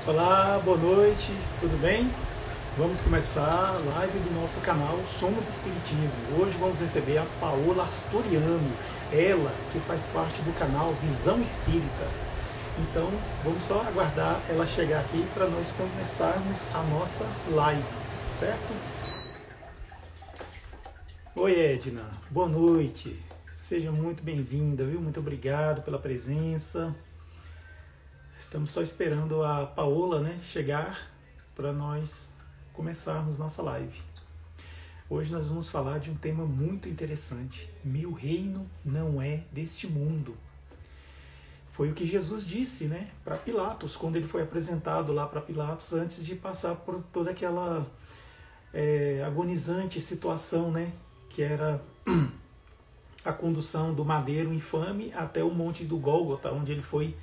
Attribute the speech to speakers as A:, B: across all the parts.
A: Olá, boa noite, tudo bem? Vamos começar a live do nosso canal Somos Espiritismo. Hoje vamos receber a Paola Astoriano, ela que faz parte do canal Visão Espírita. Então, vamos só aguardar ela chegar aqui para nós começarmos a nossa live, certo? Oi, Edna, boa noite. Seja muito bem-vinda, viu? Muito obrigado pela presença. Estamos só esperando a Paola, né, chegar para nós começarmos nossa live. Hoje nós vamos falar de um tema muito interessante. Meu reino não é deste mundo. Foi o que Jesus disse, né, para Pilatos, quando ele foi apresentado lá para Pilatos, antes de passar por toda aquela agonizante situação, né, que era a condução do madeiro infame até o monte do Gólgota, onde ele foi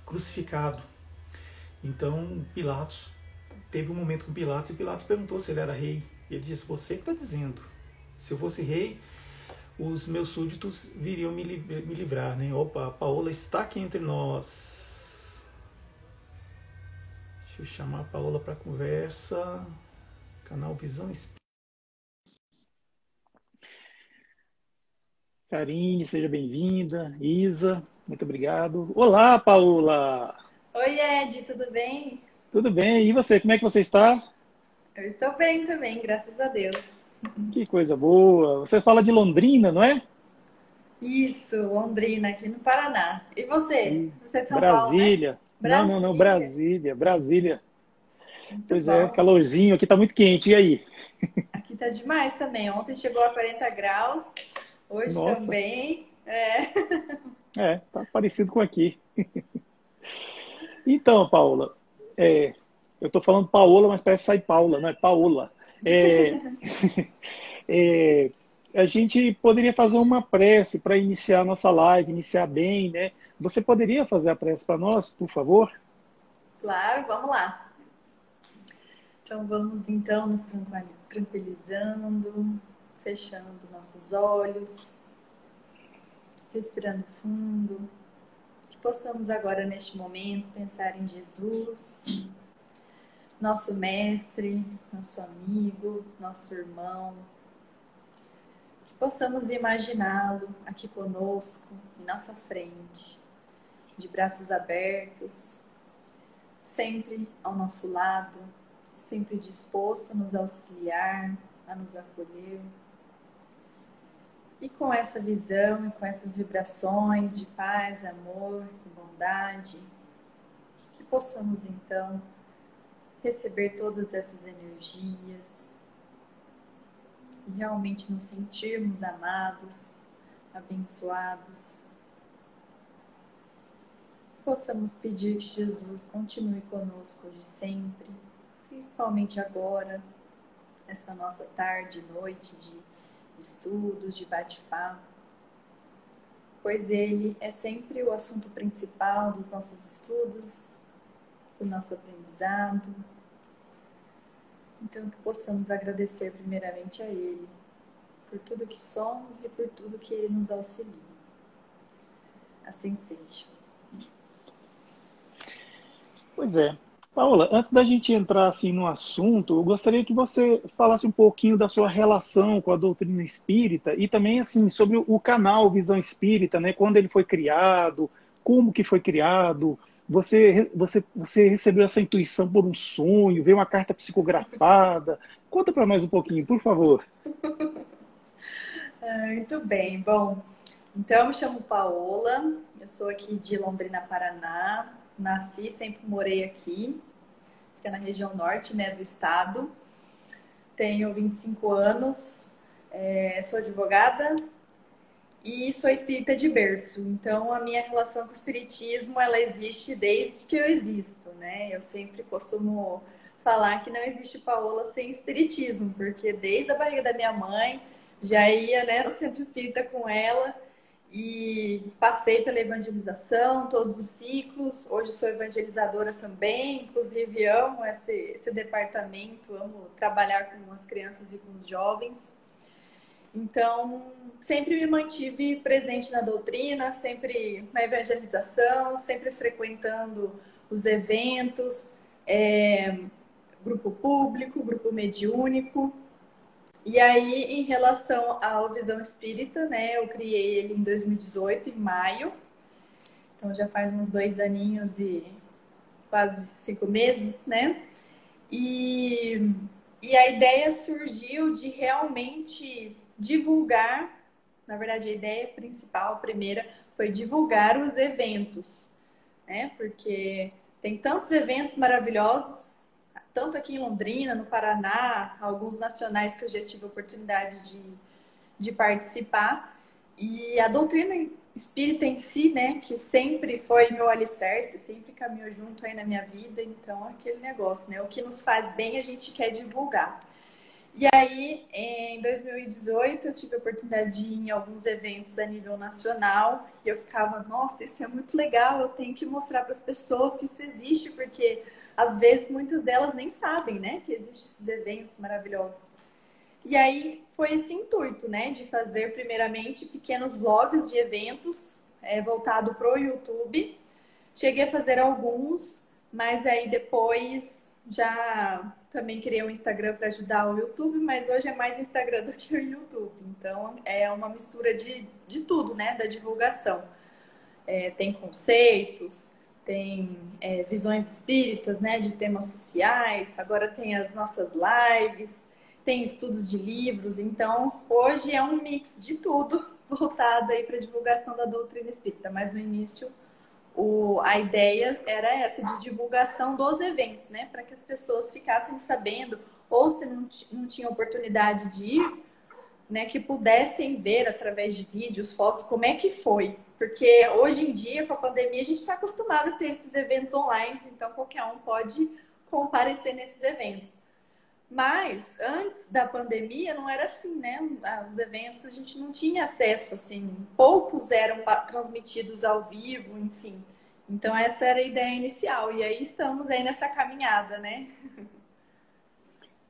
A: crucificado. Então Pilatos teve um momento com Pilatos e Pilatos perguntou se ele era rei. E ele disse: você que está dizendo. Se eu fosse rei, os meus súditos viriam me livrar, né? Opa, a Paola está aqui entre nós. Deixa eu chamar a Paola para conversa. Canal Visão Espírita. Karine, seja bem-vinda. Isa, muito obrigado. Olá, Paola.
B: Oi, Ed, tudo bem?
A: Tudo bem? E você, como é que você está?
B: Eu estou bem também, graças a Deus.
A: Que coisa boa. Você fala de Londrina, não é?
B: Isso, Londrina, aqui no Paraná. E você?
A: E
B: Você é de São Paulo, né?
A: Brasília. Não, não, não,
B: Brasília.
A: Brasília, Brasília.
B: Muito
A: Pois é,
B: bom.
A: calorzinho, aqui tá muito quente. E aí?
B: Aqui tá demais também. Ontem chegou a 40 graus, hoje
A: Nossa,
B: também.
A: tá parecido com aqui. Então, Paola, eu tô falando Paola, mas parece sair Paula, não é Paola. É, é, a gente poderia fazer uma prece para iniciar a nossa live, iniciar bem, né? Você poderia fazer a prece para nós, por favor?
B: Claro, vamos lá. Então vamos então nos tranquilizando, fechando nossos olhos, respirando fundo. Que possamos agora, neste momento, pensar em Jesus, nosso mestre, nosso amigo, nosso irmão, que possamos imaginá-lo aqui conosco, em nossa frente, de braços abertos, sempre ao nosso lado, sempre disposto a nos auxiliar, a nos acolher. E com essa visão e com essas vibrações de paz, amor e bondade, que possamos então receber todas essas energias e realmente nos sentirmos amados, abençoados. Possamos pedir que Jesus continue conosco hoje sempre, principalmente agora, essa nossa tarde e noite de estudos, de bate-papo, pois Ele é sempre o assunto principal dos nossos estudos, do nosso aprendizado. Então, que possamos agradecer primeiramente a Ele por tudo que somos e por tudo que Ele nos auxilia. Assim seja.
A: Pois é. Paola, antes da gente entrar assim no assunto, eu gostaria que você falasse um pouquinho da sua relação com a doutrina espírita e também assim sobre o canal Visão Espírita, né? Quando ele foi criado, como que foi criado, você recebeu essa intuição por um sonho, veio uma carta psicografada. Conta para nós um pouquinho, por favor.
B: Muito bem. Bom, então eu me chamo Paola, eu sou aqui de Londrina, Paraná. Nasci, sempre morei aqui, fica na região norte, né, do estado. Tenho 25 anos, sou advogada e sou espírita de berço. Então, a minha relação com o espiritismo, ela existe desde que eu existo, né? Eu sempre costumo falar que não existe Paola sem espiritismo, porque desde a barriga da minha mãe já ia, né, no centro espírita com ela e passei pela evangelização, todos os ciclos. Hoje sou evangelizadora também, inclusive amo esse departamento, amo trabalhar com as crianças e com os jovens. Então, sempre me mantive presente na doutrina, sempre na evangelização, sempre frequentando os eventos, grupo público, grupo mediúnico. E aí, em relação ao Visão Espírita, né, eu criei ele em 2018, em maio. Então já faz uns 2 aninhos e quase 5 meses, né? E a ideia surgiu de realmente divulgar, na verdade a ideia principal, a primeira, foi divulgar os eventos, né? Porque tem tantos eventos maravilhosos, tanto aqui em Londrina, no Paraná, alguns nacionais que eu já tive a oportunidade de participar. E a doutrina espírita em si, né, que sempre foi meu alicerce, sempre caminhou junto aí na minha vida, então aquele negócio, né, o que nos faz bem a gente quer divulgar. E aí, em 2018, eu tive a oportunidade de ir em alguns eventos a nível nacional e eu ficava, nossa, isso é muito legal, eu tenho que mostrar para as pessoas que isso existe, porque às vezes muitas delas nem sabem, né, que existem esses eventos maravilhosos. E aí foi esse intuito, né, de fazer primeiramente pequenos vlogs de eventos voltado para o YouTube. Cheguei a fazer alguns, mas aí depois já também criei um Instagram para ajudar o YouTube, mas hoje é mais Instagram do que o YouTube. Então é uma mistura de tudo, né, da divulgação. Tem conceitos, tem visões espíritas, né, de temas sociais, agora tem as nossas lives, tem estudos de livros, então hoje é um mix de tudo voltado aí para a divulgação da doutrina espírita, mas no início a ideia era essa, de divulgação dos eventos, né, para que as pessoas ficassem sabendo, ou se não tinha oportunidade de ir, né, que pudessem ver através de vídeos, fotos, como é que foi. Porque hoje em dia, com a pandemia, a gente está acostumado a ter esses eventos online, então qualquer um pode comparecer nesses eventos. Mas antes da pandemia não era assim, né? Os eventos a gente não tinha acesso, assim, poucos eram transmitidos ao vivo, enfim. Então essa era a ideia inicial. E aí estamos aí nessa caminhada, né?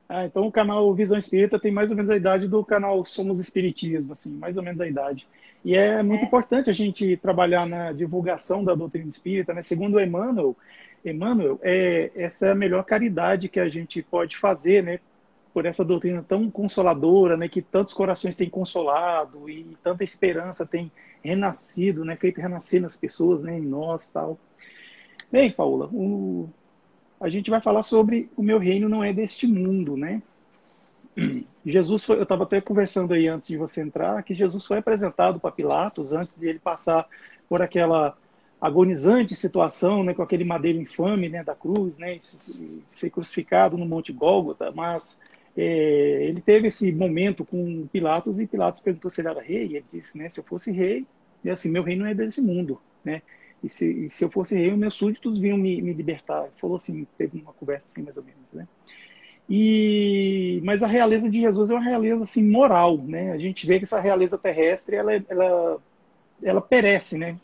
A: Ah, então o canal Visão Espírita tem mais ou menos a idade do canal Somos Espiritismo, assim, mais ou menos a idade. E é muito importante a gente trabalhar na divulgação da doutrina espírita, né? Segundo Emmanuel, essa é a melhor caridade que a gente pode fazer, né? Por essa doutrina tão consoladora, né? Que tantos corações têm consolado e tanta esperança tem renascido, né? Feito renascer nas pessoas, né? Em nós, tal. Bem, Paula, a gente vai falar sobre o meu reino não é deste mundo, né? Jesus foi, eu estava até conversando aí antes de você entrar, que Jesus foi apresentado para Pilatos antes de ele passar por aquela agonizante situação, né, com aquele madeiro infame, né, da cruz, né, ser crucificado no Monte Gólgota, mas ele teve esse momento com Pilatos e Pilatos perguntou se ele era rei, e ele disse, né, se eu fosse rei, e assim, meu reino não é desse mundo, né? E se eu fosse rei, os meus súditos vinham me libertar. Ele falou assim, teve uma conversa assim mais ou menos, né? Mas a realeza de Jesus é uma realeza assim moral, né? A gente vê que essa realeza terrestre ela perece, né?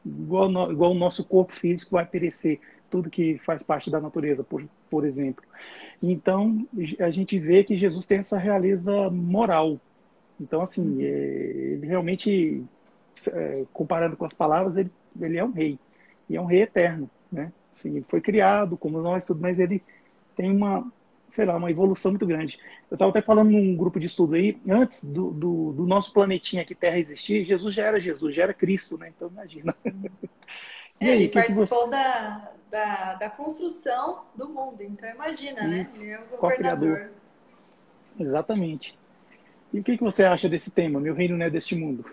A: Igual o nosso corpo físico vai perecer, tudo que faz parte da natureza, por exemplo. Então a gente vê que Jesus tem essa realeza moral. Então assim, ele realmente, comparando com as palavras, ele é um rei, e é um rei eterno, né? Assim, ele foi criado como nós, tudo, mas ele tem uma evolução muito grande. Eu estava até falando num grupo de estudo aí, antes do nosso planetinha aqui, Terra, existir, Jesus, já era Cristo, né? Então, imagina. E aí,
B: Ele
A: que você...
B: participou da construção do mundo, então imagina, né?
A: Isso,
B: Ele é o
A: co-criador.
B: governador.
A: Exatamente. E o que você acha desse tema? Meu reino não é deste mundo.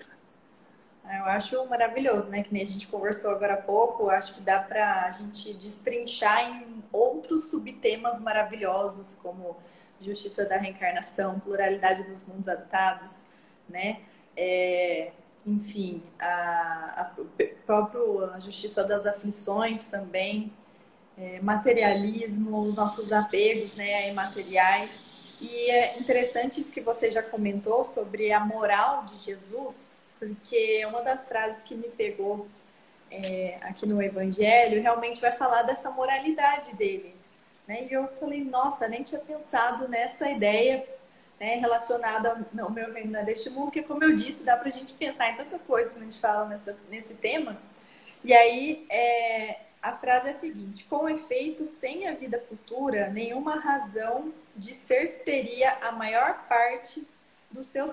B: Eu acho maravilhoso, né? Que nem a gente conversou agora há pouco, acho que dá para a gente destrinchar em outros subtemas maravilhosos, como justiça da reencarnação, pluralidade dos mundos habitados, né? Enfim, a própria justiça das aflições também, materialismo, os nossos apegos, né, imateriais. E é interessante isso que você já comentou sobre a moral de Jesus, porque uma das frases que me pegou aqui no Evangelho realmente vai falar dessa moralidade dele, né? E eu falei, nossa, nem tinha pensado nessa ideia, né, relacionada ao meu reino deste mundo, porque como eu disse, dá pra gente pensar em tanta coisa que a gente fala nesse tema. E aí A frase é a seguinte: com efeito, sem a vida futura, nenhuma razão de ser teria a maior parte dos seus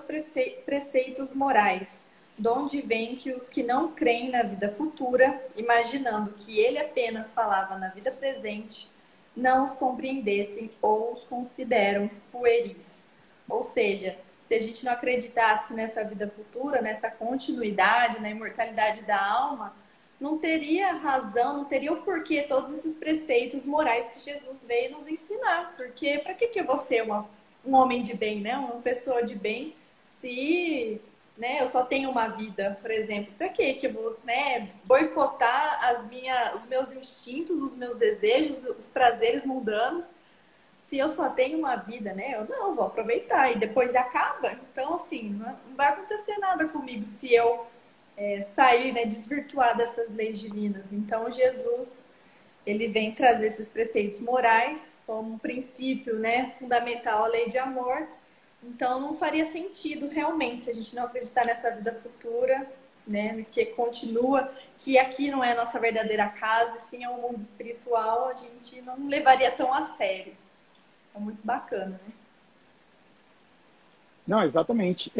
B: preceitos morais, donde vem que os que não creem na vida futura, imaginando que ele apenas falava na vida presente, não os compreendessem ou os consideram pueris. Ou seja, se a gente não acreditasse nessa vida futura, nessa continuidade, na imortalidade da alma, não teria razão, não teria o porquê todos esses preceitos morais que Jesus veio nos ensinar. Porque para que eu vou ser um homem de bem, né? Uma pessoa de bem, se, né, eu só tenho uma vida, por exemplo? Para que eu vou, né, boicotar os meus instintos, os meus desejos, os prazeres mundanos, se eu só tenho uma vida, né? Eu não vou aproveitar e depois acaba. Então, assim, não vai acontecer nada comigo se eu sair, né, desvirtuar dessas leis divinas. Então, Jesus, ele vem trazer esses preceitos morais como um princípio, né, fundamental à lei de amor. Então, não faria sentido realmente se a gente não acreditar nessa vida futura, né, que continua, que aqui não é a nossa verdadeira casa, sim é um mundo espiritual, a gente não levaria tão a sério. É muito bacana, né?
C: Não, exatamente.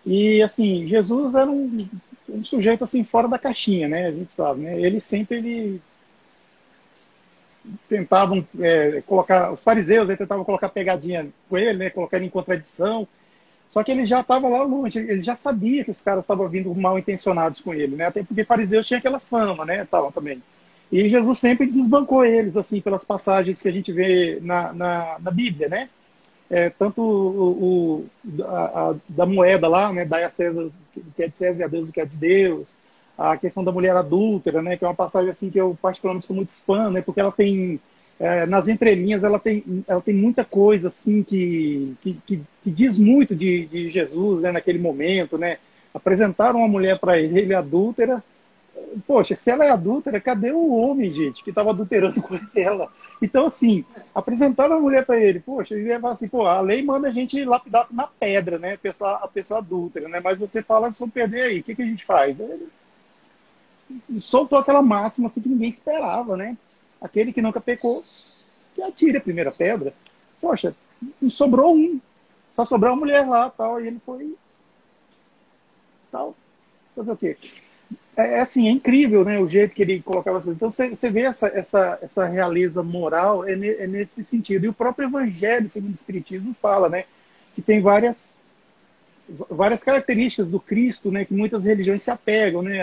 C: E, assim, Jesus era um sujeito, assim, fora da caixinha, né? A gente sabe, né? Ele tentavam colocar... Os fariseus tentavam colocar pegadinha com ele, né? Colocar ele em contradição. Só que ele já estava lá longe. Ele já sabia que os caras estavam vindo mal intencionados com ele, né? Até porque fariseus tinha aquela fama, né? Tal, também. E Jesus sempre desbancou eles, assim, pelas passagens que a gente vê na Bíblia, né? Tanto da moeda lá, né, dai a César o que é de César e a Deus o que é de Deus, a questão da mulher adúltera, né, que é uma passagem assim que eu particularmente sou muito fã, né, porque ela tem, nas entrelinhas, ela tem muita coisa assim que diz muito de Jesus, né, naquele momento, né, apresentaram uma mulher para ele adúltera. Poxa, se ela é adúltera, cadê o homem, gente, que estava adulterando com ela? Então, assim, apresentaram a mulher para ele. Poxa, ele ia falar assim, pô, a lei manda a gente lapidar na pedra, né? A pessoa adúltera, né? Mas você fala que se eu perder aí, o que a gente faz? Ele soltou aquela máxima assim que ninguém esperava, né? Aquele que nunca pecou, que atire a primeira pedra. Poxa, sobrou um. Só sobrou uma mulher lá, tal, e ele foi... tal. Fazer o quê? Assim, é incrível, né, o jeito que ele colocava as coisas. Então, você vê essa realeza moral nesse sentido. E o próprio Evangelho, segundo o Espiritismo, fala, né, que tem várias características do Cristo, né, que muitas religiões se apegam, né,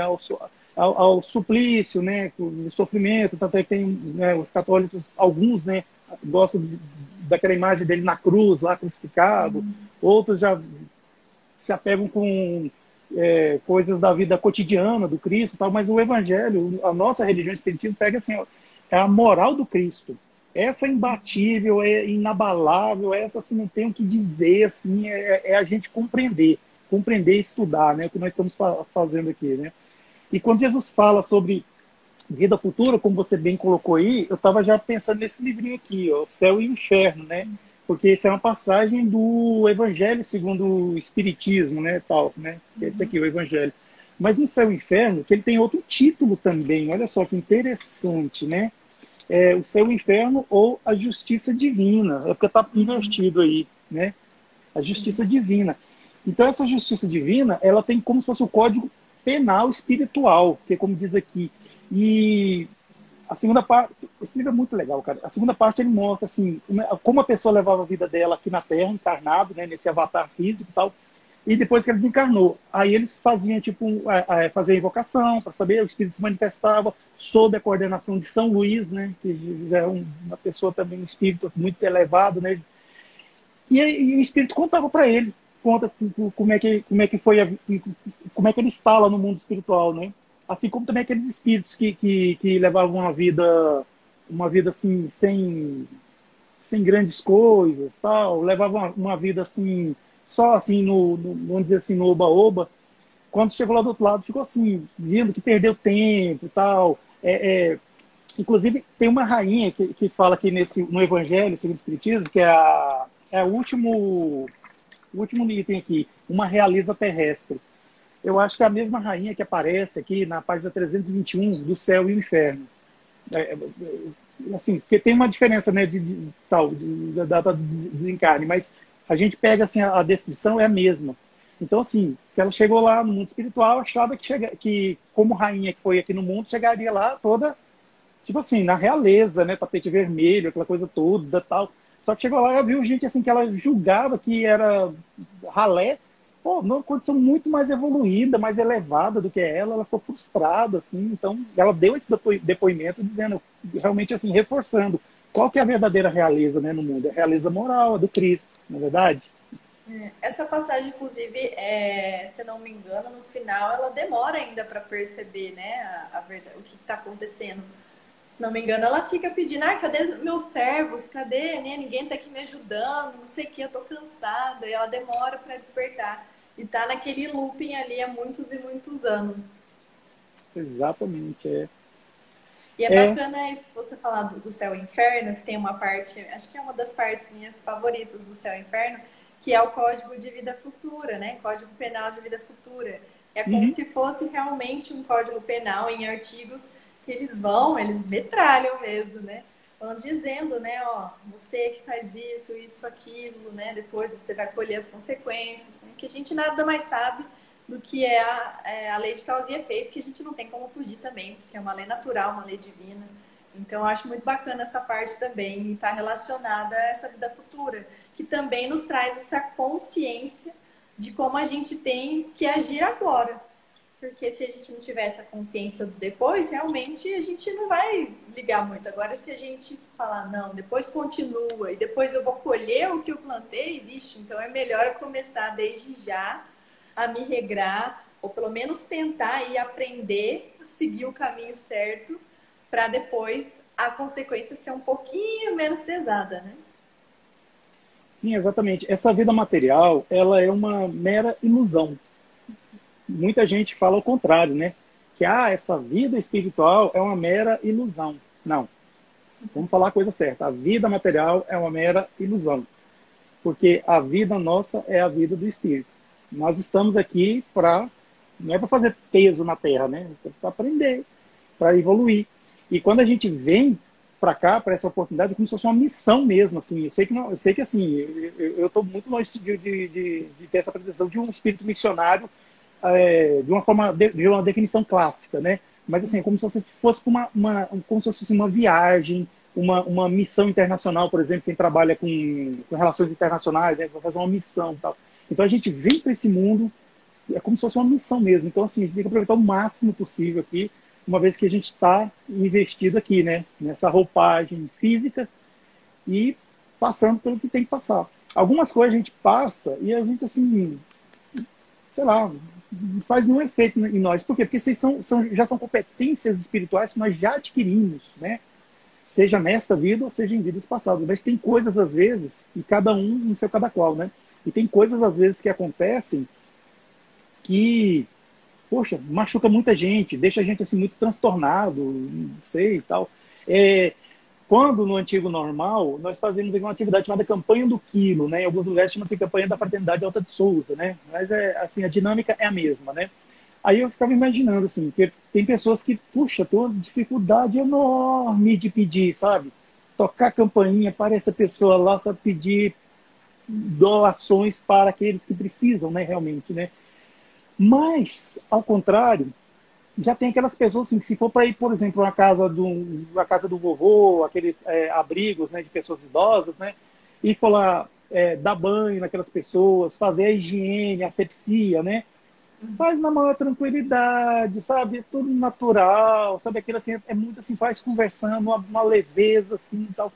C: ao suplício, né, o sofrimento. Até que tem, né, os católicos, alguns, né, gostam daquela imagem dele na cruz, lá crucificado. Outros já se apegam com... coisas da vida cotidiana do Cristo, tal, mas o Evangelho, a nossa religião espiritismo pega assim, ó, é a moral do Cristo. Essa é imbatível, é inabalável, essa assim, não tem o que dizer, assim, a gente compreender e estudar, né, o que nós estamos fazendo aqui, né. E quando Jesus fala sobre vida futura, como você bem colocou aí, eu estava já pensando nesse livrinho aqui, ó, O Céu e o Inferno, né, porque essa é uma passagem do Evangelho segundo o Espiritismo, né, tal, né? Esse aqui, o Evangelho. Mas no Céu e o Inferno, que ele tem outro título também, olha só que interessante, né? O Céu e o Inferno ou a Justiça Divina, é porque está invertido aí, né? A Justiça Divina. Então essa Justiça Divina, ela tem como se fosse o Código Penal Espiritual, que é como diz aqui. E a segunda parte, esse livro é muito legal, cara. A segunda parte ele mostra assim, como a pessoa levava a vida dela aqui na Terra, encarnado, né, nesse avatar físico e tal, e depois que ela desencarnou. Aí eles faziam, tipo, fazer a invocação, para saber, o Espírito se manifestava sob a coordenação de São Luís, né, que já é uma pessoa também, um espírito muito elevado, né, e o Espírito contava para ele, conta como é que foi, como é que ele está lá no mundo espiritual, né. Assim como também aqueles espíritos que levavam uma vida assim, sem grandes coisas, tal, levavam uma vida assim, só assim, vamos dizer assim, no oba-oba. Quando chegou lá do outro lado, ficou assim, vendo que perdeu tempo e tal. Inclusive, tem uma rainha que fala aqui no Evangelho, segundo o Espiritismo, que é o último item aqui, uma realeza terrestre. eu acho que é a mesma rainha que aparece aqui na página 321 do Céu e o Inferno. Assim, porque tem uma diferença, né, da data do desencarne, mas a gente pega assim, a descrição é a mesma. Então, assim, que ela chegou lá no mundo espiritual, achava que como rainha que foi aqui no mundo, chegaria lá toda, tipo assim, na realeza, né, tapete vermelho, aquela coisa toda, tal. Só que chegou lá e viu gente assim que ela julgava que era ralé, pô, numa condição muito mais evoluída, mais elevada do que ela ficou frustrada, assim. Então, ela deu esse depoimento dizendo, realmente assim, reforçando qual que é a verdadeira realeza, né, no mundo. É a realeza moral, a do Cristo, não é verdade?
B: Essa passagem, inclusive, se não me engano, no final ela demora ainda para perceber, né, a verdade, o que está acontecendo. Se não me engano, ela fica pedindo, cadê meus servos? Cadê? Né? Ninguém está aqui me ajudando, não sei o que, eu tô cansada. E ela demora para despertar. E tá naquele looping ali há muitos e muitos anos.
C: Exatamente,
B: E é bacana isso, você falar do Céu e Inferno, que tem uma parte, acho que é uma das partes minhas favoritas do Céu e Inferno, que é o Código de Vida Futura, né? Código Penal de Vida Futura. É como se fosse realmente um Código Penal em artigos que eles metralham mesmo, né? Vão dizendo, né, ó, você que faz isso, aquilo, né? Depois você vai colher as consequências, né? Que a gente nada mais sabe do que é a lei de causa e efeito, que a gente não tem como fugir também, porque é uma lei natural, uma lei divina. Então, eu acho muito bacana essa parte também, e está relacionada a essa vida futura, que também nos traz essa consciência de como a gente tem que agir agora. Porque se a gente não tiver essa consciência do depois, realmente a gente não vai ligar muito. Agora, se a gente falar, não, depois continua, e depois eu vou colher o que eu plantei, vixe, então é melhor eu começar desde já a me regrar, ou pelo menos tentar e aprender a seguir o caminho certo, para depois a consequência ser um pouquinho menos pesada, né?
C: Sim, exatamente. Essa vida material, ela é uma mera ilusão. Muita gente fala o contrário, né? Que essa vida espiritual é uma mera ilusão. Não. Vamos falar a coisa certa. A vida material é uma mera ilusão. Porque a vida nossa é a vida do espírito. Nós estamos aqui não é para fazer peso na terra, né? É para aprender, para evoluir. E quando a gente vem para cá, para essa oportunidade, é como se fosse uma missão mesmo, assim. Eu sei que assim, eu estou muito longe de ter essa pretensão de um espírito missionário, de uma forma, de uma definição clássica, né? Mas assim, é como se fosse como se fosse uma viagem, uma missão internacional, por exemplo, quem trabalha com relações internacionais, né, vai fazer uma missão e tal. Então a gente vem para esse mundo, é como se fosse uma missão mesmo. Então assim, a gente tem que aproveitar o máximo possível aqui, uma vez que a gente está investido aqui, né, nessa roupagem física e passando pelo que tem que passar. Algumas coisas a gente passa e a gente, assim, sei lá, não faz nenhum efeito em nós. Por quê? Porque já são competências espirituais que nós já adquirimos, né? Seja nesta vida ou seja em vidas passadas. Mas tem coisas, às vezes, e cada um no seu cada qual, né? E tem coisas, às vezes, que acontecem que, poxa, machuca muita gente, deixa a gente assim muito transtornado, não sei e tal. Quando no antigo normal, nós fazíamos uma atividade chamada campanha do quilo, né? Em alguns lugares chama-se campanha da Fraternidade Alta de Souza, né? Mas assim, a dinâmica é a mesma, né? Aí eu ficava imaginando assim, que tem pessoas que, puxa, tem uma dificuldade enorme de pedir, sabe? Tocar campainha para essa pessoa lá, sabe, pedir doações para aqueles que precisam, né, realmente, né? Mas, ao contrário, já tem aquelas pessoas assim, que se for para ir, por exemplo, na casa do vovô, aqueles abrigos, né, de pessoas idosas, né, e for lá dar banho naquelas pessoas, fazer a higiene, a asepsia, né, faz na maior tranquilidade, sabe, tudo natural, sabe, aquilo assim, é muito assim, faz conversando, uma leveza, assim, e tal.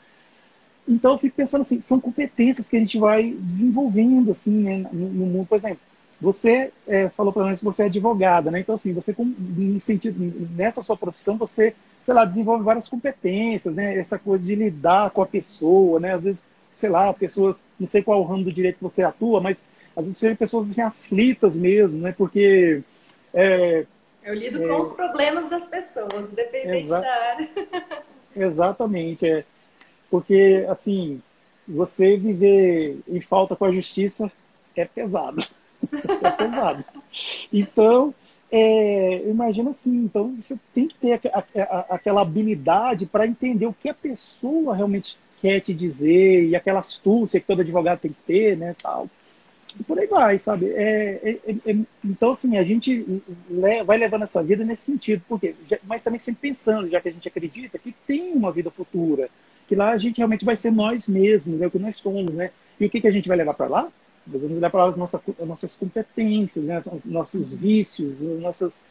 C: Então eu fico pensando assim, são competências que a gente vai desenvolvendo, assim, né, no mundo, por exemplo. Você falou para nós que você é advogada, né? Então, assim, você, no sentido, nessa sua profissão, você, sei lá, desenvolve várias competências, né? Essa coisa de lidar com a pessoa, né? Às vezes, sei lá, pessoas, não sei qual o ramo do direito que você atua, mas às vezes tem pessoas assim, aflitas mesmo, né? Porque...
B: eu lido com os problemas das pessoas, independente da área.
C: Exatamente, porque, assim, você viver em falta com a justiça é pesado. É pesado. Então, imagina assim, então você tem que ter aquela habilidade para entender o que a pessoa realmente quer te dizer e aquela astúcia que todo advogado tem que ter, né, tal. E por aí vai, sabe? Então, assim, a gente vai levando essa vida nesse sentido, porque, mas também sempre pensando, já que a gente acredita que tem uma vida futura, que lá a gente realmente vai ser nós mesmos, é o que nós somos, né? E o que a gente vai levar para lá? Nós vamos levar para lá as nossas competências, né? Nossos vícios, as nossas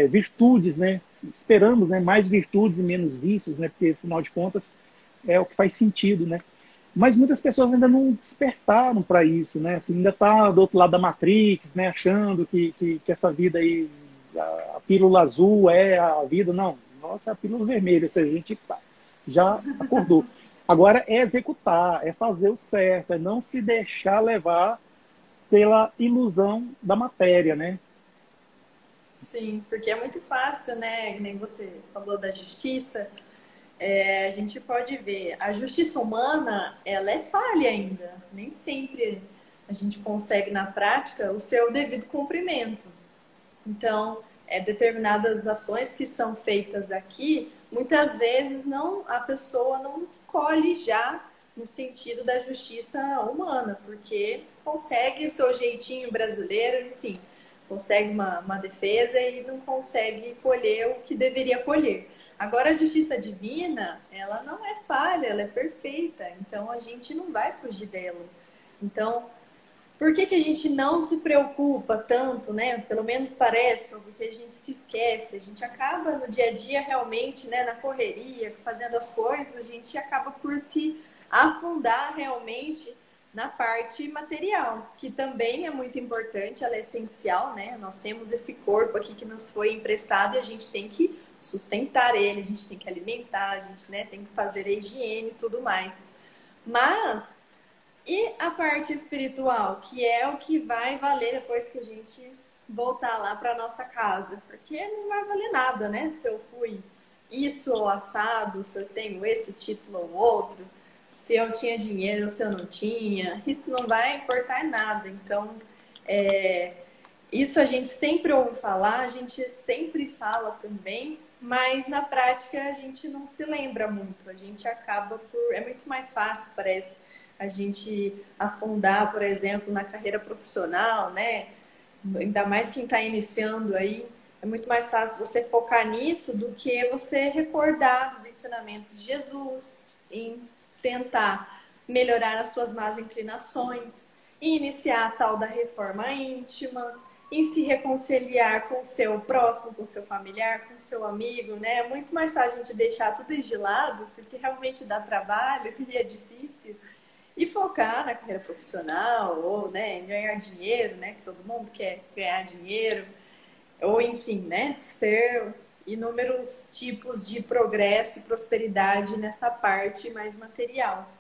C: virtudes, né? Esperamos, né? Mais virtudes e menos vícios, né? Porque, afinal de contas, é o que faz sentido, né? Mas muitas pessoas ainda não despertaram para isso, né? Assim, ainda está do outro lado da Matrix, né? Achando que essa vida aí, a pílula azul é a vida. Não, nossa, é a pílula vermelha. Essa gente já acordou. Agora é executar, é fazer o certo, é não se deixar levar pela ilusão da matéria, né?
B: Sim, porque é muito fácil, né? Que nem você falou da justiça. A gente pode ver, a justiça humana, ela é falha ainda. Nem sempre a gente consegue, na prática, o seu devido cumprimento. Então, determinadas ações que são feitas aqui, muitas vezes a pessoa não colhe já no sentido da justiça humana, porque consegue o seu jeitinho brasileiro, enfim, consegue uma defesa e não consegue colher o que deveria colher. Agora, a justiça divina, ela não é falha, ela é perfeita, então a gente não vai fugir dela. Então, por que a gente não se preocupa tanto, né? Pelo menos parece, ou porque a gente se esquece, a gente acaba no dia a dia realmente, né, na correria, fazendo as coisas, a gente acaba por se afundar realmente na parte material, que também é muito importante, ela é essencial, né? Nós temos esse corpo aqui que nos foi emprestado e a gente tem que sustentar ele, a gente tem que alimentar, a gente, né, tem que fazer a higiene e tudo mais. Mas e a parte espiritual, que é o que vai valer depois que a gente voltar lá para nossa casa? Porque não vai valer nada, né? Se eu fui isso ou assado, se eu tenho esse título ou outro, se eu tinha dinheiro ou se eu não tinha, isso não vai importar em nada. Então, isso a gente sempre ouve falar, a gente sempre fala também, mas na prática a gente não se lembra muito. A gente acaba por. É muito mais fácil, parece, a gente afundar, por exemplo, na carreira profissional, né? Ainda mais quem está iniciando aí. É muito mais fácil você focar nisso do que você recordar dos ensinamentos de Jesus, em tentar melhorar as suas más inclinações, em iniciar a tal da reforma íntima, em se reconciliar com o seu próximo, com o seu familiar, com o seu amigo, né? É muito mais fácil a gente deixar tudo isso de lado, porque realmente dá trabalho e é difícil, e focar na carreira profissional, ou, né, em ganhar dinheiro, né? Que todo mundo quer ganhar dinheiro, ou enfim, né? Ser inúmeros tipos de progresso e prosperidade nessa parte mais material.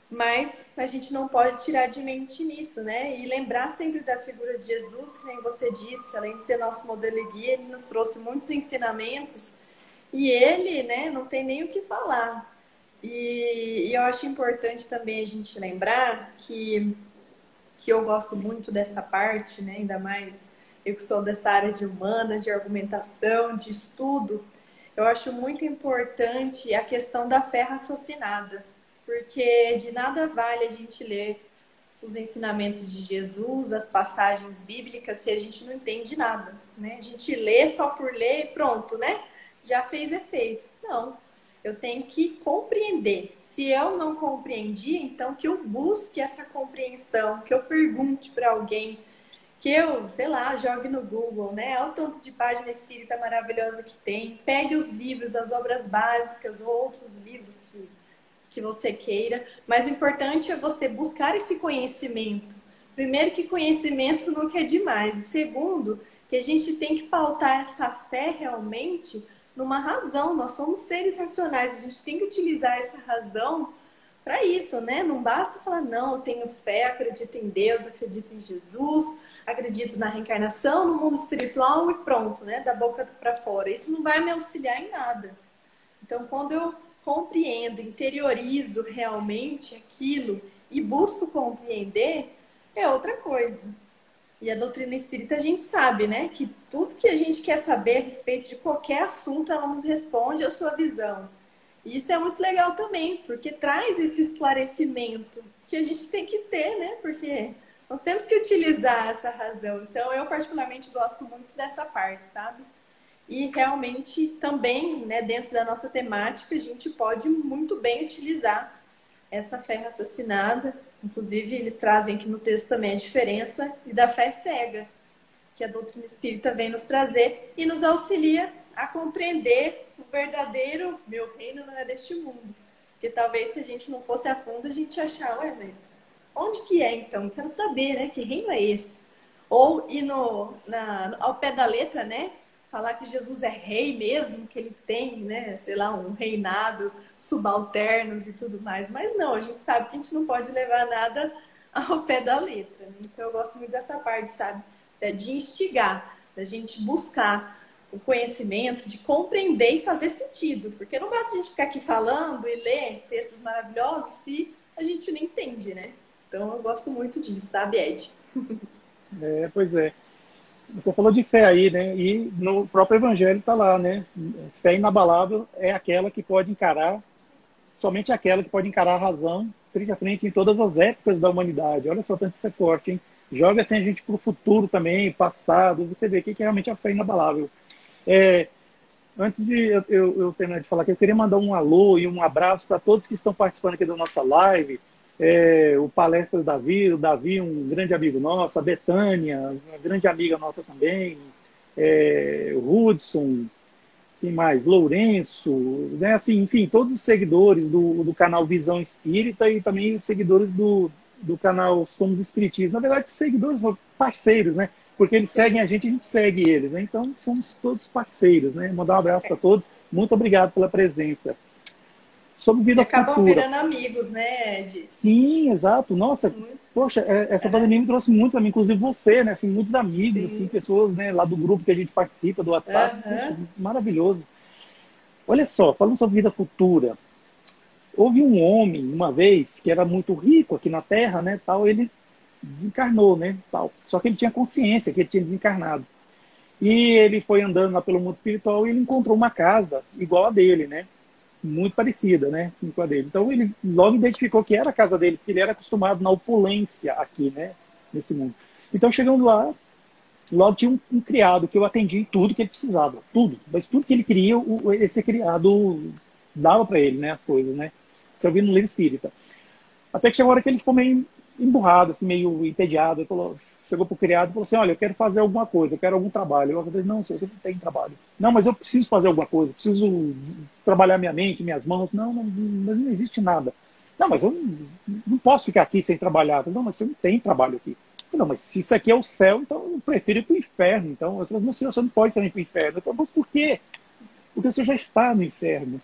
B: Mas a gente não pode tirar de mente nisso, né? E lembrar sempre da figura de Jesus, que nem você disse, além de ser nosso modelo e guia, ele nos trouxe muitos ensinamentos e ele, né, não tem nem o que falar. E eu acho importante também a gente lembrar que eu gosto muito dessa parte, né? Ainda mais eu que sou dessa área de humanas, de argumentação, de estudo, eu acho muito importante a questão da fé raciocinada, porque de nada vale a gente ler os ensinamentos de Jesus, as passagens bíblicas, se a gente não entende nada, né? A gente lê só por ler e pronto, né? Já fez efeito. Não, eu tenho que compreender. Se eu não compreendi, então que eu busque essa compreensão, que eu pergunte para alguém, que eu, sei lá, jogue no Google, né? Olha o tanto de página espírita maravilhosa que tem. Pegue os livros, as obras básicas ou outros livros que você queira, mas o importante é você buscar esse conhecimento. Primeiro, que conhecimento nunca é demais. E segundo, que a gente tem que pautar essa fé realmente numa razão. Nós somos seres racionais, a gente tem que utilizar essa razão para isso, né? Não basta falar, não, eu tenho fé, acredito em Deus, acredito em Jesus, acredito na reencarnação, no mundo espiritual e pronto, né? Da boca para fora. Isso não vai me auxiliar em nada. Então, quando eu compreendo, interiorizo realmente aquilo e busco compreender, é outra coisa. E a doutrina espírita a gente sabe, né, que tudo que a gente quer saber a respeito de qualquer assunto, ela nos responde a sua visão. E isso é muito legal também, porque traz esse esclarecimento que a gente tem que ter, né? Porque nós temos que utilizar essa razão. Então, eu particularmente gosto muito dessa parte, sabe? E realmente também, né, dentro da nossa temática, a gente pode muito bem utilizar essa fé raciocinada. Inclusive, eles trazem aqui no texto também a diferença e da fé cega, que a doutrina espírita vem nos trazer e nos auxilia a compreender o verdadeiro meu reino não é deste mundo. Porque talvez se a gente não fosse a fundo, a gente ia achar, ué, mas onde que é então? Quero saber, né? Que reino é esse? Ou ir ao pé da letra, né? Falar que Jesus é rei mesmo, que ele tem, né? Sei lá, um reinado, subalternos e tudo mais. Mas não, a gente sabe que a gente não pode levar nada ao pé da letra. Né? Então eu gosto muito dessa parte, sabe? De instigar, da gente buscar o conhecimento, de compreender e fazer sentido. Porque não basta a gente ficar aqui falando e ler textos maravilhosos se a gente não entende, né? Então eu gosto muito disso, sabe, Ed?
C: Pois é. Você falou de fé aí, né? E no próprio Evangelho está lá, né? Fé inabalável é aquela que pode encarar, somente aquela que pode encarar a razão frente a frente em todas as épocas da humanidade. Olha só, tanto que isso é forte, hein? Joga assim a gente para o futuro também, passado, você vê o que é realmente a fé inabalável. Antes de eu terminar de falar aqui, eu queria mandar um alô e um abraço para todos que estão participando aqui da nossa live. O Palestra Davi, o Davi, um grande amigo nosso, a Betânia, uma grande amiga nossa também, o Hudson, quem mais? Lourenço, né? Assim, enfim, todos os seguidores do canal Visão Espírita e também os seguidores do canal Somos Espiritistas. Na verdade, seguidores são parceiros, né? Porque eles seguem a gente segue eles, né? Então, somos todos parceiros, né? Mandar um abraço para todos. Muito obrigado pela presença. Sobre vida futura.
B: Acabam virando amigos, né, Ed?
C: Sim, exato. Nossa, poxa, essa pandemia me trouxe muitos amigos, inclusive você, né? Assim, muitos amigos, assim, pessoas, né, lá do grupo que a gente participa, do WhatsApp. Poxa, maravilhoso. Olha só, falando sobre vida futura. Houve um homem, uma vez, que era muito rico aqui na Terra, né, tal, ele desencarnou, né, tal. Só que ele tinha consciência que ele tinha desencarnado. E ele foi andando lá pelo mundo espiritual e ele encontrou uma casa igual a dele, né? Muito parecida, né? Assim, com a dele. Então ele logo identificou que era a casa dele, porque ele era acostumado na opulência aqui, né? Nesse mundo. Então chegando lá, logo tinha um criado que eu atendi em tudo que ele precisava, tudo. Mas tudo que ele queria, esse criado dava para ele, né? As coisas, né? Isso eu vi no livro espírita. Até que chegou a hora que ele ficou meio emburrado, assim, meio entediado. Ele falou, chegou pro criado e falou assim, olha, eu quero fazer alguma coisa, eu quero algum trabalho. Eu falei, não, senhor, eu não tenho trabalho. Não, mas eu preciso fazer alguma coisa, preciso trabalhar minha mente, minhas mãos. Não, mas não existe nada. Não, mas eu não posso ficar aqui sem trabalhar. Eu falei, não, mas você não tem trabalho aqui. Eu falei, não, mas se isso aqui é o céu, então eu prefiro ir para o inferno. Então, eu falei, não, senhor, você não pode também ir para o inferno. Eu falei, por quê? Porque você já está no inferno.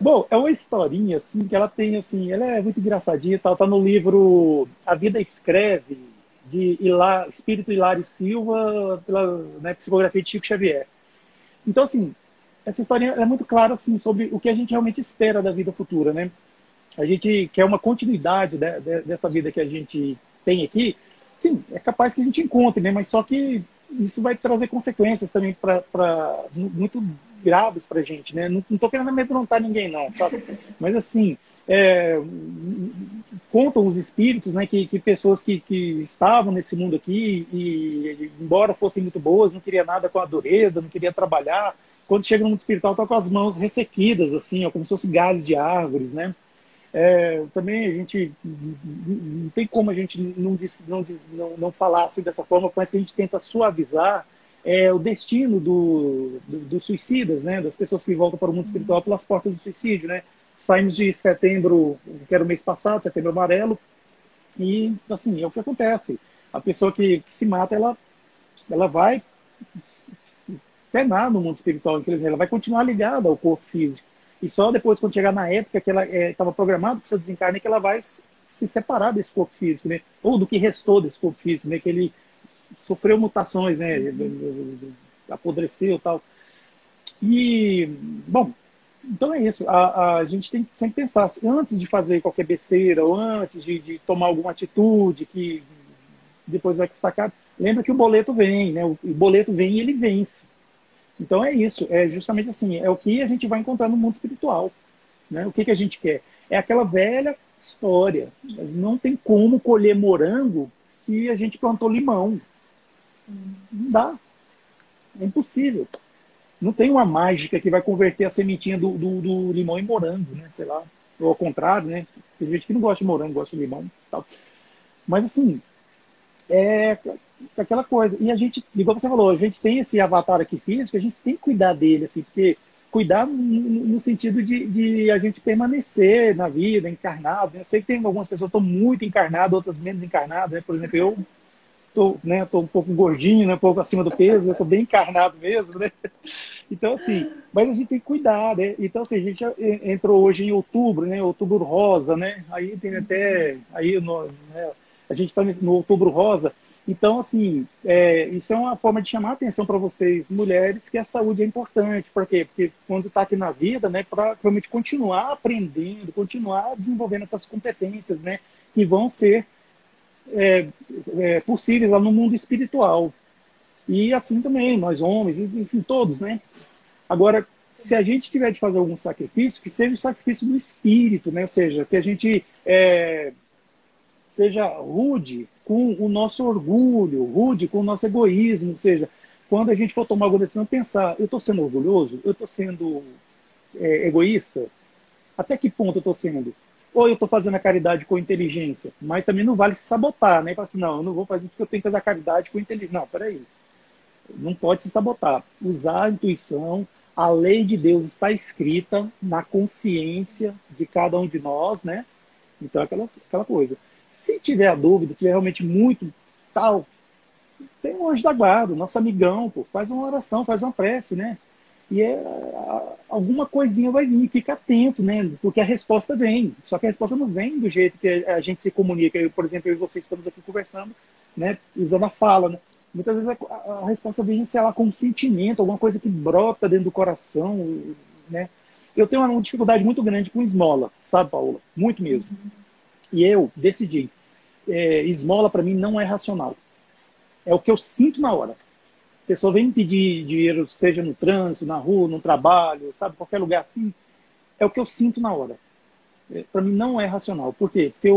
C: Bom, é uma historinha assim que ela tem assim, ela é muito engraçadinha, tá no livro A Vida Escreve de Espírito Hilário Silva, pela, né, psicografia de Chico Xavier. Então assim, essa historinha é muito clara assim sobre o que a gente realmente espera da vida futura, né? A gente quer uma continuidade dessa vida que a gente tem aqui. Sim, é capaz que a gente encontre, né? Mas só que isso vai trazer consequências também muito graves para a gente, né? Não estou querendo amedrontar ninguém, não, sabe? Mas assim, contam os espíritos, né, que pessoas que estavam nesse mundo aqui e, embora fossem muito boas, não queria nada com a dureza, não queria trabalhar. Quando chega no mundo espiritual, estão com as mãos ressequidas, assim, ó, como se fosse galho de árvores, né? Também a gente não tem como a gente não falar assim dessa forma, mas que a gente tenta suavizar o destino dos suicidas, né, das pessoas que voltam para o mundo espiritual pelas portas do suicídio, né? Saímos de setembro, que era o mês passado, setembro amarelo, e assim, é o que acontece. A pessoa que se mata, ela vai penar no mundo espiritual, infelizmente, ela vai continuar ligada ao corpo físico. E só depois, quando chegar na época que ela estava programada para o seu desencarne, que ela vai se separar desse corpo físico, né? Ou do que restou desse corpo físico, né? Que ele sofreu mutações, né? Apodreceu e tal. E, bom, então é isso. A gente tem que sempre pensar, antes de fazer qualquer besteira, ou antes de tomar alguma atitude que depois vai custar caro. Lembra que o boleto vem, né? O boleto vem e ele vence. Então é isso, é justamente assim, é o que a gente vai encontrar no mundo espiritual, né? O que que a gente quer? É aquela velha história. Não tem como colher morango se a gente plantou limão.
B: Sim.
C: Não dá. É impossível. Não tem uma mágica que vai converter a sementinha do limão em morango, né? Sei lá. Ou ao contrário, né? Tem gente que não gosta de morango, gosta de limão e tal. Mas assim, é aquela coisa. E a gente, igual você falou, a gente tem esse avatar aqui físico, a gente tem que cuidar dele, assim, porque cuidar no sentido de a gente permanecer na vida, encarnado, né? Eu sei que tem algumas pessoas que estão muito encarnadas, outras menos encarnadas, né? Por exemplo, eu tô um pouco gordinho, né? Um pouco acima do peso, eu tô bem encarnado mesmo, né? Então, assim, mas a gente tem que cuidar, né? Então, assim, a gente entrou hoje em outubro, né? Outubro rosa, né? Aí tem até, aí né? A gente está no outubro rosa. Então, assim, isso é uma forma de chamar a atenção para vocês, mulheres, que a saúde é importante. Por quê? Porque quando está aqui na vida, né, para realmente continuar aprendendo, continuar desenvolvendo essas competências, né, que vão ser possíveis lá no mundo espiritual. E assim também, nós homens, enfim, todos, né? Agora, se a gente tiver de fazer algum sacrifício, que seja o sacrifício do espírito, né? Ou seja, que a gente seja rude com o nosso orgulho, rude com o nosso egoísmo, ou seja, quando a gente for tomar alguma decisão, pensar, eu estou sendo orgulhoso? Eu estou sendo egoísta? Até que ponto eu estou sendo? Ou eu estou fazendo a caridade com inteligência? Mas também não vale se sabotar, né? Falar assim, não, eu não vou fazer porque eu tenho que fazer a caridade com inteligência. Não, peraí. Não pode se sabotar. Usar a intuição, a lei de Deus está escrita na consciência de cada um de nós, né? Então, aquela coisa. Se tiver a dúvida, tiver realmente muito tal, tem um anjo da guarda, nosso amigão, pô, faz uma oração, faz uma prece, né? E alguma coisinha vai vir, fica atento, né? Porque a resposta vem. Só que a resposta não vem do jeito que a gente se comunica. Eu, por exemplo, eu e você estamos aqui conversando, né? Usando a fala, né? Muitas vezes a resposta vem, sei lá, com um sentimento, alguma coisa que brota dentro do coração, né? Eu tenho uma dificuldade muito grande com esmola, sabe, Paula? Muito mesmo. E eu decidi, esmola para mim não é racional. É o que eu sinto na hora. A pessoa vem me pedir dinheiro, seja no trânsito, na rua, no trabalho, sabe, qualquer lugar assim, é o que eu sinto na hora. Para mim não é racional. Por quê? Porque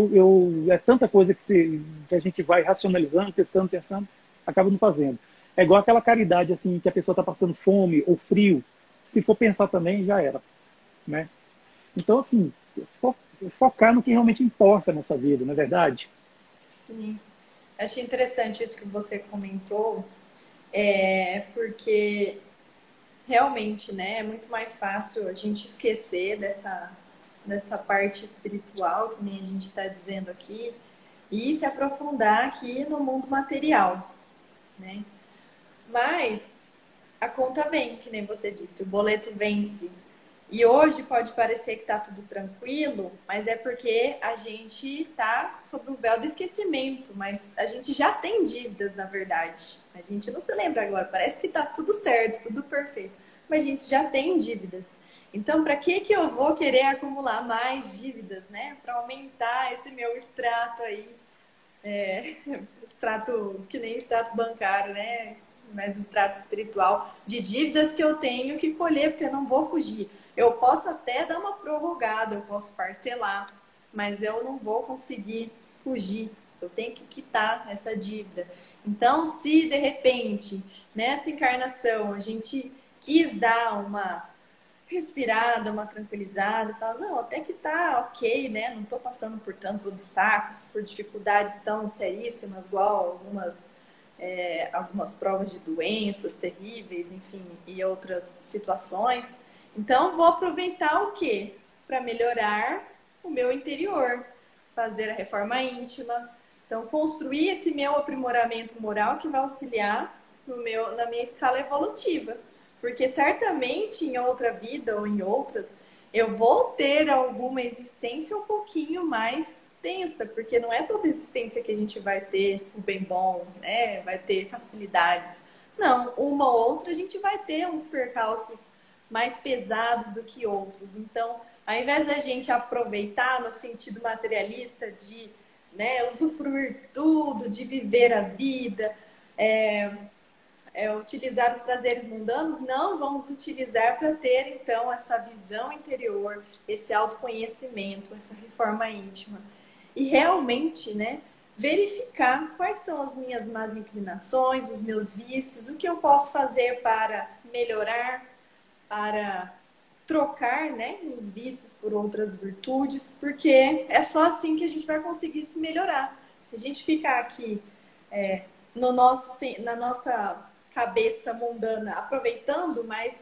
C: é tanta coisa que a gente vai racionalizando, pensando, acaba não fazendo. É igual aquela caridade assim, que a pessoa está passando fome ou frio. Se for pensar também, já era. Né? Então, assim, focar no que realmente importa nessa vida, não é verdade?
B: Sim. Achei interessante isso que você comentou, porque realmente, né, é muito mais fácil a gente esquecer dessa parte espiritual, que nem a gente está dizendo aqui, e se aprofundar aqui no mundo material, né? Mas a conta vem, que nem você disse, o boleto vence. E hoje pode parecer que tá tudo tranquilo, mas é porque a gente tá sob o véu do esquecimento, mas a gente já tem dívidas, na verdade. A gente não se lembra agora, parece que tá tudo certo, tudo perfeito, mas a gente já tem dívidas. Então, para que eu vou querer acumular mais dívidas, né? Para aumentar esse meu extrato aí, extrato que nem extrato bancário, né? Mas extrato espiritual de dívidas que eu tenho que colher, porque eu não vou fugir. Eu posso até dar uma prorrogada, eu posso parcelar, mas eu não vou conseguir fugir. Eu tenho que quitar essa dívida. Então, se de repente, nessa encarnação, a gente quis dar uma respirada, uma tranquilizada, falar, não, até que tá ok, né? Não tô passando por tantos obstáculos, por dificuldades tão seríssimas, igual algumas provas de doenças terríveis, enfim, e outras situações. Então, vou aproveitar o quê? Para melhorar o meu interior, fazer a reforma íntima. Então, construir esse meu aprimoramento moral que vai auxiliar na minha escala evolutiva. Porque certamente em outra vida ou em outras, eu vou ter alguma existência um pouquinho mais tensa, porque não é toda existência que a gente vai ter o bem bom, né? Vai ter facilidades. Não, uma ou outra a gente vai ter uns percalços mais pesados do que outros. Então, ao invés da gente aproveitar no sentido materialista de né, usufruir tudo, de viver a vida, utilizar os prazeres mundanos, não vamos utilizar para ter, então, essa visão interior, esse autoconhecimento, essa reforma íntima. E realmente, né, verificar quais são as minhas más inclinações, os meus vícios, o que eu posso fazer para melhorar, para trocar, né, os vícios por outras virtudes, porque é só assim que a gente vai conseguir se melhorar. Se a gente ficar aqui na nossa cabeça mundana aproveitando, mas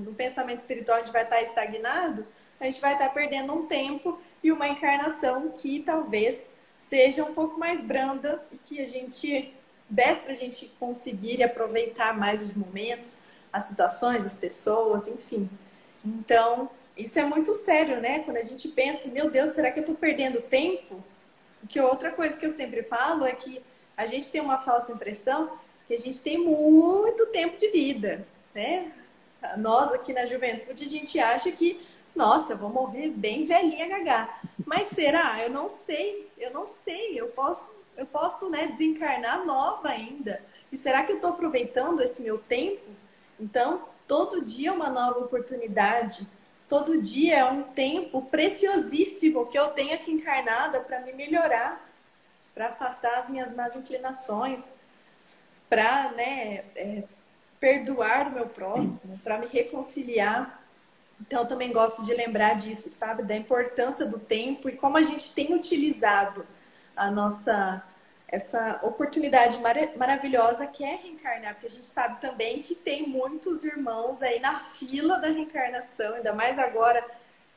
B: no pensamento espiritual a gente vai estar estagnado, a gente vai estar perdendo um tempo e uma encarnação que talvez seja um pouco mais branda e que a gente desse para a gente conseguir aproveitar mais os momentos, as situações, as pessoas, enfim. Então, isso é muito sério, né? Quando a gente pensa, meu Deus, será que eu estou perdendo tempo? Porque outra coisa que eu sempre falo é que a gente tem uma falsa impressão que a gente tem muito tempo de vida, né? Nós aqui na juventude, a gente acha que, nossa, eu vou morrer bem velhinha, gagá. Mas será? Eu não sei. Eu posso, né, desencarnar nova ainda. E será que eu estou aproveitando esse meu tempo? Então, todo dia é uma nova oportunidade. Todo dia é um tempo preciosíssimo que eu tenho aqui encarnada para me melhorar, para afastar as minhas más inclinações, para, né, perdoar o meu próximo, para me reconciliar. Então, eu também gosto de lembrar disso, sabe? Da importância do tempo e como a gente tem utilizado essa oportunidade maravilhosa que é reencarnar, porque a gente sabe também que tem muitos irmãos aí na fila da reencarnação, ainda mais agora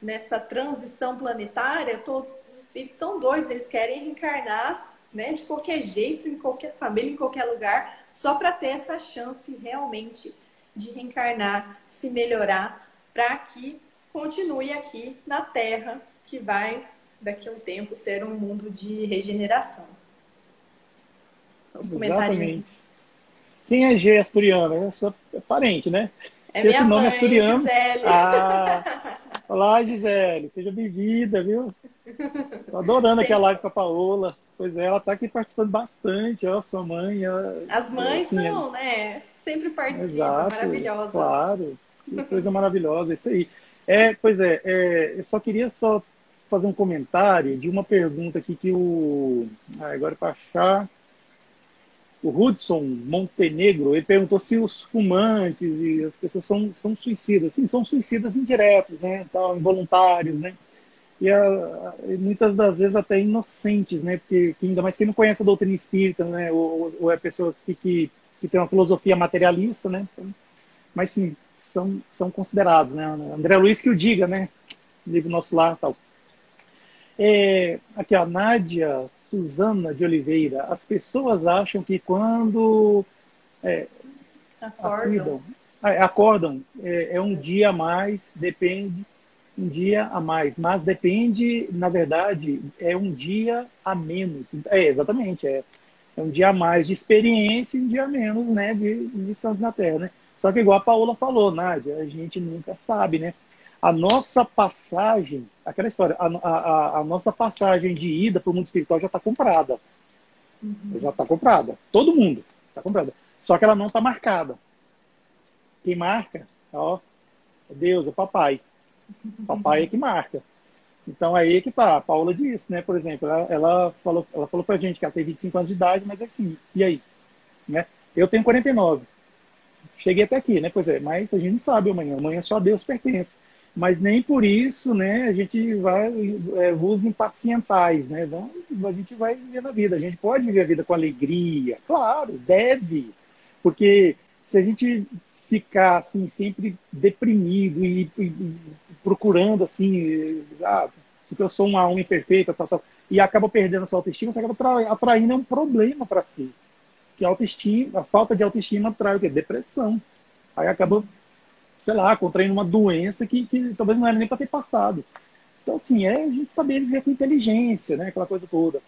B: nessa transição planetária, todos os espíritos estão doidos, eles querem reencarnar, né, de qualquer jeito, em qualquer família, em qualquer lugar, só para ter essa chance realmente de reencarnar, se melhorar, para que continue aqui na Terra, que vai, daqui a um tempo, ser um mundo de regeneração. Os comentários.
C: Exatamente. Quem é G asturiana? É sua parente, né?
B: É minha mãe,
C: asturiano.
B: Gisele.
C: Olá, Gisele. Seja bem-vinda, viu? Tô adorando aqui a live com a Paola. Pois é, ela tá aqui participando bastante. Ó, sua mãe.
B: As mães
C: assim,
B: são, né? Sempre participam.
C: Exato,
B: maravilhosa.
C: Claro. Que coisa maravilhosa, isso aí. Pois é, eu só queria fazer um comentário de uma pergunta aqui que agora para achar... O Hudson Montenegro, ele perguntou se os fumantes e as pessoas são suicidas. Sim, são suicidas indiretos, né? Então, involuntários, né? E muitas das vezes até inocentes, né? Porque ainda mais quem não conhece a doutrina espírita, né? Ou é pessoa que tem uma filosofia materialista, né? Então, mas sim, são considerados, né? André Luiz que o diga, né? Livro Nosso Lar e tal. Aqui, a Nádia Suzana de Oliveira. As pessoas acham que quando acordam, é um dia a mais, depende, um dia a mais, mas depende, na verdade, é um dia a menos. Exatamente, é um dia a mais de experiência e um dia a menos, né, de missão na Terra, né? Só que igual a Paola falou, Nádia, a gente nunca sabe, né? A nossa passagem, aquela história, a nossa passagem de ida para o mundo espiritual já está comprada. Já está comprada. Todo mundo está comprada. Só que ela não está marcada. Quem marca, ó, é Deus, é papai. Papai é que marca. Então aí é que tá. A Paula disse, né? Por exemplo, ela falou pra gente que ela tem 25 anos de idade, mas é assim, e aí? Né? Eu tenho 49. Cheguei até aqui, né? Pois é, mas a gente não sabe amanhã. Amanhã só Deus pertence. Mas nem por isso, né, a gente vai os impacientais, né? A gente vai viver na vida. A gente pode viver a vida com alegria, claro, deve. Porque se a gente ficar assim sempre deprimido e procurando assim, porque eu sou uma alma imperfeita, tal, e acaba perdendo a sua autoestima, você acaba atraindo um problema para si. Que a falta de autoestima atrai o quê? Depressão. Aí acaba, sei lá, contraindo uma doença que talvez não era nem para ter passado. Então, assim, a gente saber viver com inteligência, né? Aquela coisa toda.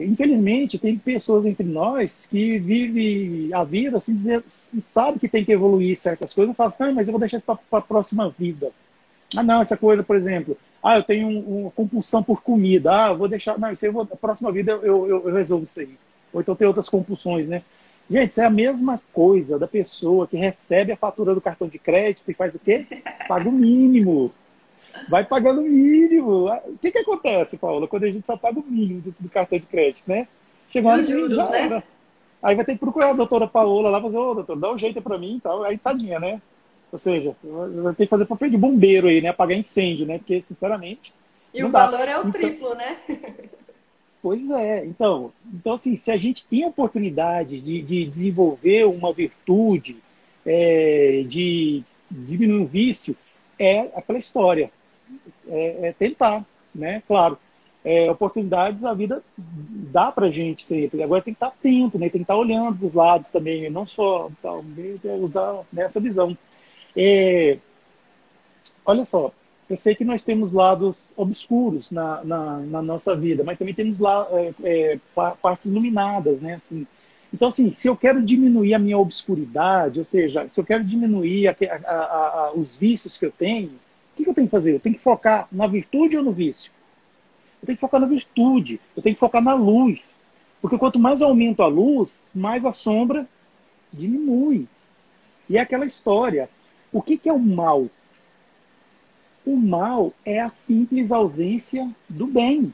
C: Infelizmente, tem pessoas entre nós que vivem a vida assim, e sabe que tem que evoluir certas coisas, e fala assim, mas eu vou deixar isso para a próxima vida. Não, essa coisa, por exemplo, eu tenho uma compulsão por comida. Eu vou deixar... Não, isso aí a próxima vida eu resolvo isso aí. Ou então tem outras compulsões, né? Gente, isso é a mesma coisa da pessoa que recebe a fatura do cartão de crédito e faz o quê? Paga o mínimo. Vai pagando o mínimo. O que acontece, Paula, quando a gente só paga o mínimo do cartão de crédito, né? Chegou
B: E
C: a hora
B: os
C: que
B: juros,
C: já
B: né?
C: era. Aí vai ter que procurar a doutora Paola lá, fazer, ô, doutor, dá um jeito pra mim e tal. Aí tadinha, né? Ou seja, vai ter que fazer papel de bombeiro aí, né? Apagar incêndio, né? Porque, sinceramente,
B: E
C: não
B: o
C: dá.
B: valor é o
C: Então,
B: triplo, né?
C: pois é. Então, assim, se a gente tem a oportunidade de desenvolver uma virtude, de diminuir o vício, é aquela história. Tentar, né? Claro, oportunidades a vida dá pra gente sempre. Agora tem que estar atento, né? Tem que estar olhando para os lados também, não só usar nessa visão. É, olha só, eu sei que nós temos lados obscuros na nossa vida, mas também temos lá partes iluminadas, né? Assim, então, assim, se eu quero diminuir a minha obscuridade, ou seja, se eu quero diminuir os vícios que eu tenho, o que eu tenho que fazer? Eu tenho que focar na virtude ou no vício? Eu tenho que focar na virtude, eu tenho que focar na luz. Porque quanto mais eu aumento a luz, mais a sombra diminui. E é aquela história. O que é o mal? O mal é a simples ausência do bem.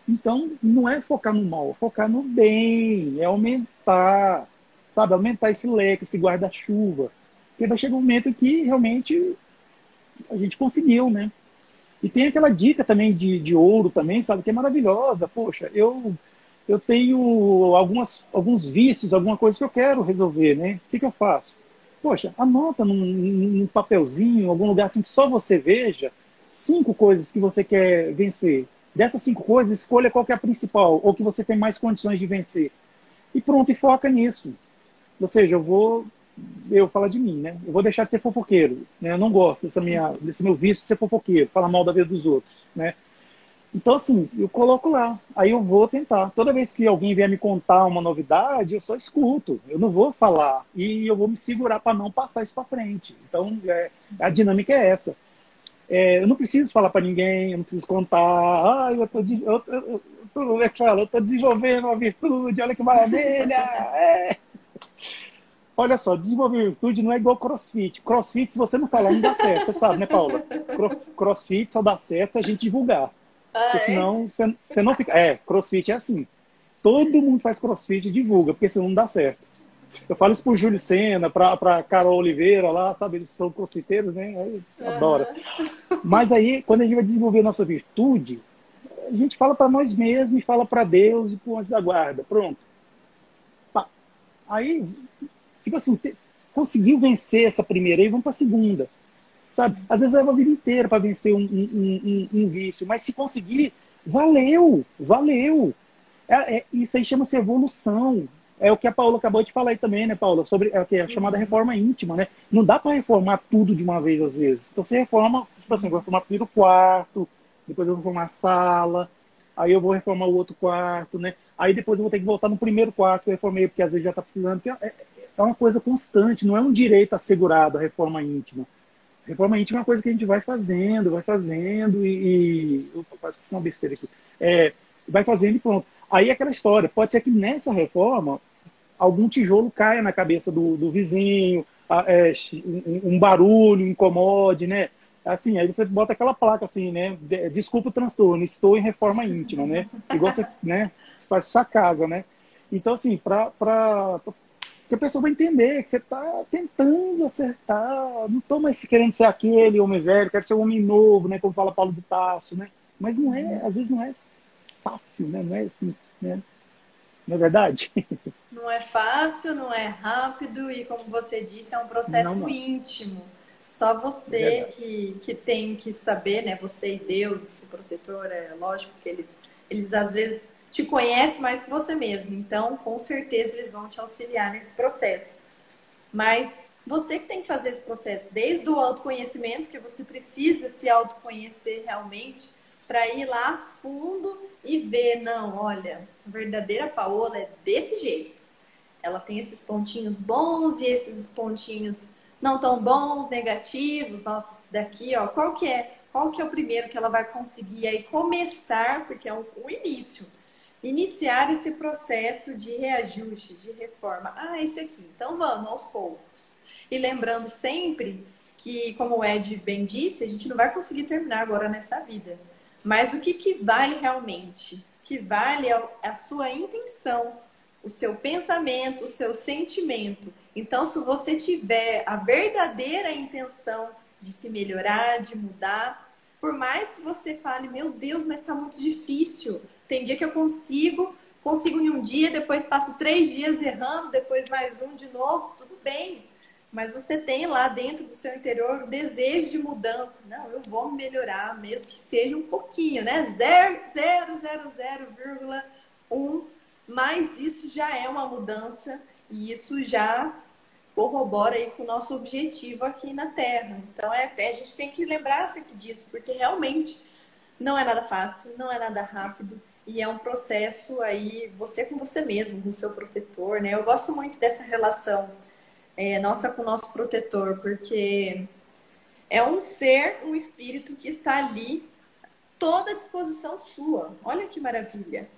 C: Então, não é focar no mal, é focar no bem, é aumentar, sabe? Aumentar esse leque, esse guarda-chuva. Porque vai chegar um momento que realmente a gente conseguiu, né? E tem aquela dica também de ouro também, sabe? Que é maravilhosa. Poxa, eu tenho alguns vícios, alguma coisa que eu quero resolver, né? O que eu faço? Poxa, anota num papelzinho, algum lugar assim que só você veja, 5 coisas que você quer vencer. Dessas 5 coisas, escolha qual que é a principal, ou que você tem mais condições de vencer. E pronto, e foca nisso. Ou seja, eu falo de mim, né? Eu vou deixar de ser fofoqueiro, né? Eu não gosto desse meu vício de ser fofoqueiro, falar mal da vida dos outros, né? Então, assim, eu coloco lá. Aí eu vou tentar. Toda vez que alguém vier me contar uma novidade, eu só escuto. Eu não vou falar. E eu vou me segurar para não passar isso para frente. Então, a dinâmica é essa. Eu não preciso falar para ninguém, eu não preciso contar. Eu tô desenvolvendo uma virtude, olha que maravilha. Olha só, desenvolver virtude não é igual crossfit. Crossfit, se você não falar, não dá certo. Você sabe, né, Paula? Crossfit só dá certo se a gente divulgar.
B: Ah,
C: Porque
B: é?
C: senão você não fica. Crossfit é assim. Todo mundo faz crossfit e divulga, porque senão não dá certo. Eu falo isso pro Júlio Sena, pra Carol Oliveira lá, sabe? Eles são crossfiteiros, né? Aí, adora.
B: Aham.
C: Mas aí, quando a gente vai desenvolver a nossa virtude, a gente fala para nós mesmos, e fala para Deus e pro anjo da guarda. Pronto. Pá. Aí, fica assim, conseguiu vencer essa primeira, aí vamos para a segunda. Sabe? Às vezes leva a vida inteira para vencer um vício, mas se conseguir, valeu, valeu. Isso aí chama-se evolução. É o que a Paula acabou de falar aí também, né, Paula? Sobre o que é a chamada
B: Uhum.
C: reforma íntima, né? Não dá para reformar tudo de uma vez, às vezes. Então você reforma, tipo assim, eu vou reformar primeiro o quarto, depois eu vou reformar a sala, aí eu vou reformar o outro quarto, né? Aí depois eu vou ter que voltar no primeiro quarto que eu reformei, porque às vezes já está precisando. É uma coisa constante, não é um direito assegurado a reforma íntima. Reforma íntima é uma coisa que a gente vai fazendo Opa, quase que foi uma besteira aqui. Vai fazendo e pronto. Aí é aquela história. Pode ser que nessa reforma algum tijolo caia na cabeça do vizinho, um barulho incomode, né? Assim, aí você bota aquela placa assim, né? Desculpa o transtorno, estou em reforma íntima, né? Igual você, né? Você faz sua casa, né? Então, assim, porque a pessoa vai entender que você está tentando acertar. Não estou mais querendo ser aquele homem velho, quero ser um homem novo, né? Como fala Paulo de Tarso, né? Mas não é, às vezes não é fácil, né? Não é assim, né? Não é verdade?
B: Não é fácil, não é rápido e, como você disse, é um
C: Não,
B: processo
C: não.
B: íntimo. Só
C: É
B: você
C: verdade.
B: que tem que saber, né? Você e Deus, o seu protetor, é lógico que eles às vezes te conhecem mais que você mesmo. Então, com certeza, eles vão te auxiliar nesse processo. Mas você que tem que fazer esse processo, desde o autoconhecimento, que você precisa se autoconhecer realmente, para ir lá a fundo e ver, não, olha, a verdadeira Paola é desse jeito. Ela tem esses pontinhos bons e esses pontinhos não tão bons, negativos. Nossa, daqui, ó, qual que é o primeiro que ela vai conseguir aí começar, porque é o início, iniciar esse processo de reajuste, de reforma. Ah, esse aqui. Então vamos aos poucos. E lembrando sempre que, como o Ed bem disse, a gente não vai conseguir terminar agora nessa vida. Mas o que vale realmente? O que vale é a sua intenção, o seu pensamento, o seu sentimento. Então, se você tiver a verdadeira intenção de se melhorar, de mudar, por mais que você fale, meu Deus, mas está muito difícil. Tem dia que eu consigo em um dia, depois passo 3 dias errando, depois mais um de novo, tudo bem. Mas você tem lá dentro do seu interior o desejo de mudança. Não, eu vou melhorar, mesmo que seja um pouquinho, né? 0,000,1, mas isso já é uma mudança e isso já corrobora aí com o nosso objetivo aqui na Terra. Então, a gente tem que lembrar sempre disso, porque realmente não é nada fácil, não é nada rápido e é um processo aí, você com você mesmo, com o seu protetor, né? Eu gosto muito dessa relação nossa com o nosso protetor, porque é um ser, um espírito que está ali, toda à disposição sua. Olha que maravilha.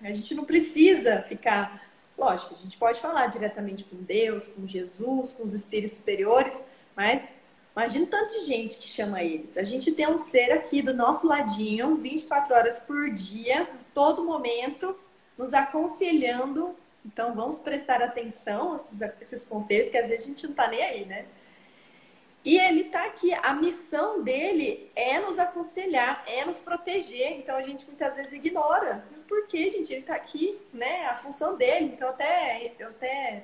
B: A gente não precisa ficar... Lógico, a gente pode falar diretamente com Deus, com Jesus, com os espíritos superiores, mas imagina o tanto de gente que chama eles. A gente tem um ser aqui do nosso ladinho, 24 horas por dia, todo momento, nos aconselhando. Então, vamos prestar atenção a esses conselhos, que às vezes a gente não tá nem aí, né? E ele tá aqui, a missão dele é nos aconselhar, é nos proteger. Então, a gente muitas vezes ignora. Por quê, gente? Ele tá aqui, né? A função dele. Então, eu até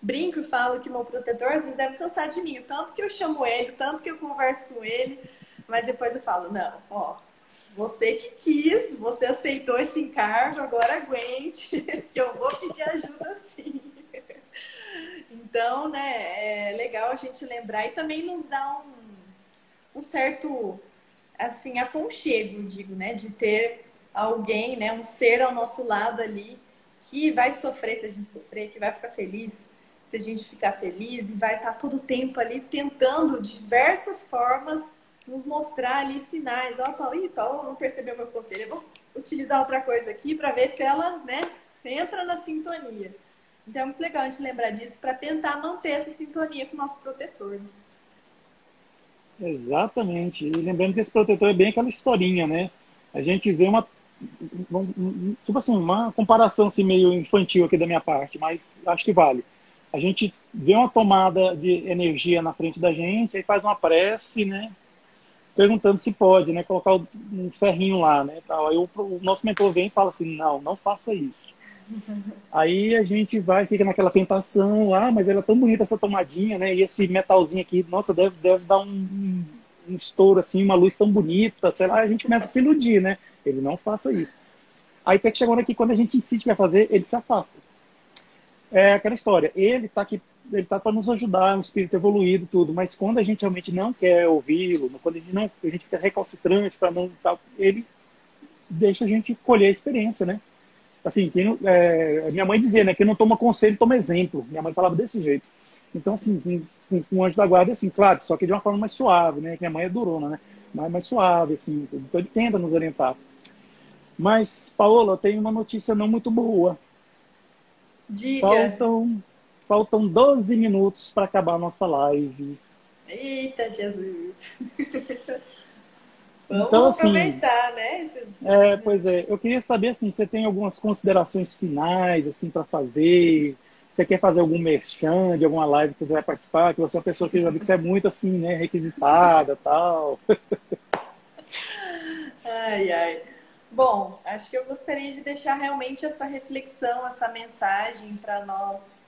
B: brinco e falo que meu protetor às vezes deve cansar de mim. O tanto que eu chamo ele, o tanto que eu converso com ele. Mas depois eu falo, não, ó, você que quis, você aceitou esse encargo, agora aguente, que eu vou pedir ajuda sim. Então, né, é legal a gente lembrar e também nos dá um certo, assim, aconchego, digo, né, de ter alguém, né, um ser ao nosso lado ali que vai sofrer se a gente sofrer, que vai ficar feliz se a gente ficar feliz e vai estar todo o tempo ali tentando de diversas formas nos mostrar ali sinais. Ó, Paulo não percebeu meu conselho. Eu vou utilizar outra coisa aqui para ver se ela, né, entra na sintonia. Então é muito legal a gente lembrar disso para tentar manter essa sintonia com o nosso protetor. Né?
C: Exatamente. E lembrando que esse protetor é bem aquela historinha, né? A gente vê tipo assim, uma comparação assim, meio infantil aqui da minha parte, mas acho que vale. A gente vê uma tomada de energia na frente da gente, aí faz uma prece, né? Perguntando se pode, né? Colocar um ferrinho lá, né? Tal. Aí o nosso mentor vem e fala assim, não faça isso. Aí a gente fica naquela tentação, mas ela é tão bonita essa tomadinha, né? E esse metalzinho aqui, nossa, deve dar um estouro assim, uma luz tão bonita, sei lá, a gente começa a se iludir, né? Ele não faça isso. Aí até que chegou aqui, quando a gente insiste que vai fazer, ele se afasta. É aquela história, ele tá aqui, ele tá para nos ajudar, um espírito evoluído, tudo, mas quando a gente realmente não quer ouvi-lo, quando a gente fica recalcitrante para não, ele deixa a gente colher a experiência, né? Assim, minha mãe dizia, né, quem não toma conselho, toma exemplo. Minha mãe falava desse jeito. Então, assim, com o anjo da guarda, assim, claro, só que de uma forma mais suave, né? Que minha mãe é durona, né? Mais suave, assim. Então, ele tenta nos orientar. Mas, Paola, eu tenho uma notícia não muito boa.
B: Diga.
C: Faltam 12 minutos para acabar a nossa live.
B: Eita, Jesus. Vamos
C: então, assim,
B: aproveitar, né?
C: Pois é. Eu queria saber, assim, você tem algumas considerações finais, assim, para fazer? Você quer fazer algum merchan de alguma live que você vai participar? Que você é uma pessoa que já vi que você é muito, assim, né, requisitada, tal.
B: Ai. Bom, acho que eu gostaria de deixar realmente essa reflexão, essa mensagem para nós,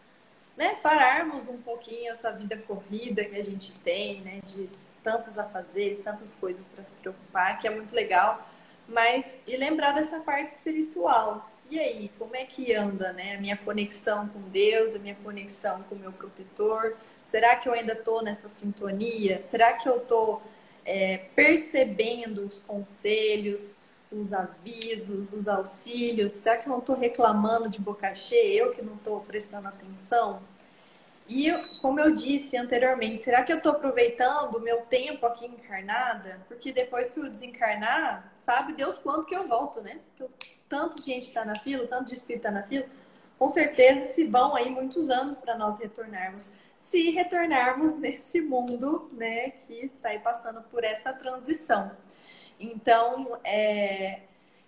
B: né, pararmos um pouquinho essa vida corrida que a gente tem, né, de tantos afazeres, tantas coisas para se preocupar, que é muito legal, mas e lembrar dessa parte espiritual. E aí, como é que anda, né, a minha conexão com Deus, a minha conexão com o meu protetor? Será que eu ainda estou nessa sintonia? Será que eu estou percebendo os conselhos, os avisos, os auxílios? Será que eu não estou reclamando de boca cheia? Eu que não estou prestando atenção? E, como eu disse anteriormente, será que eu estou aproveitando o meu tempo aqui encarnada? Porque depois que eu desencarnar, sabe Deus quanto que eu volto, né? Porque tanto de gente está na fila, tanto de espírito está na fila, com certeza se vão aí muitos anos para nós retornarmos. Se retornarmos nesse mundo, né, que está aí passando por essa transição. Então,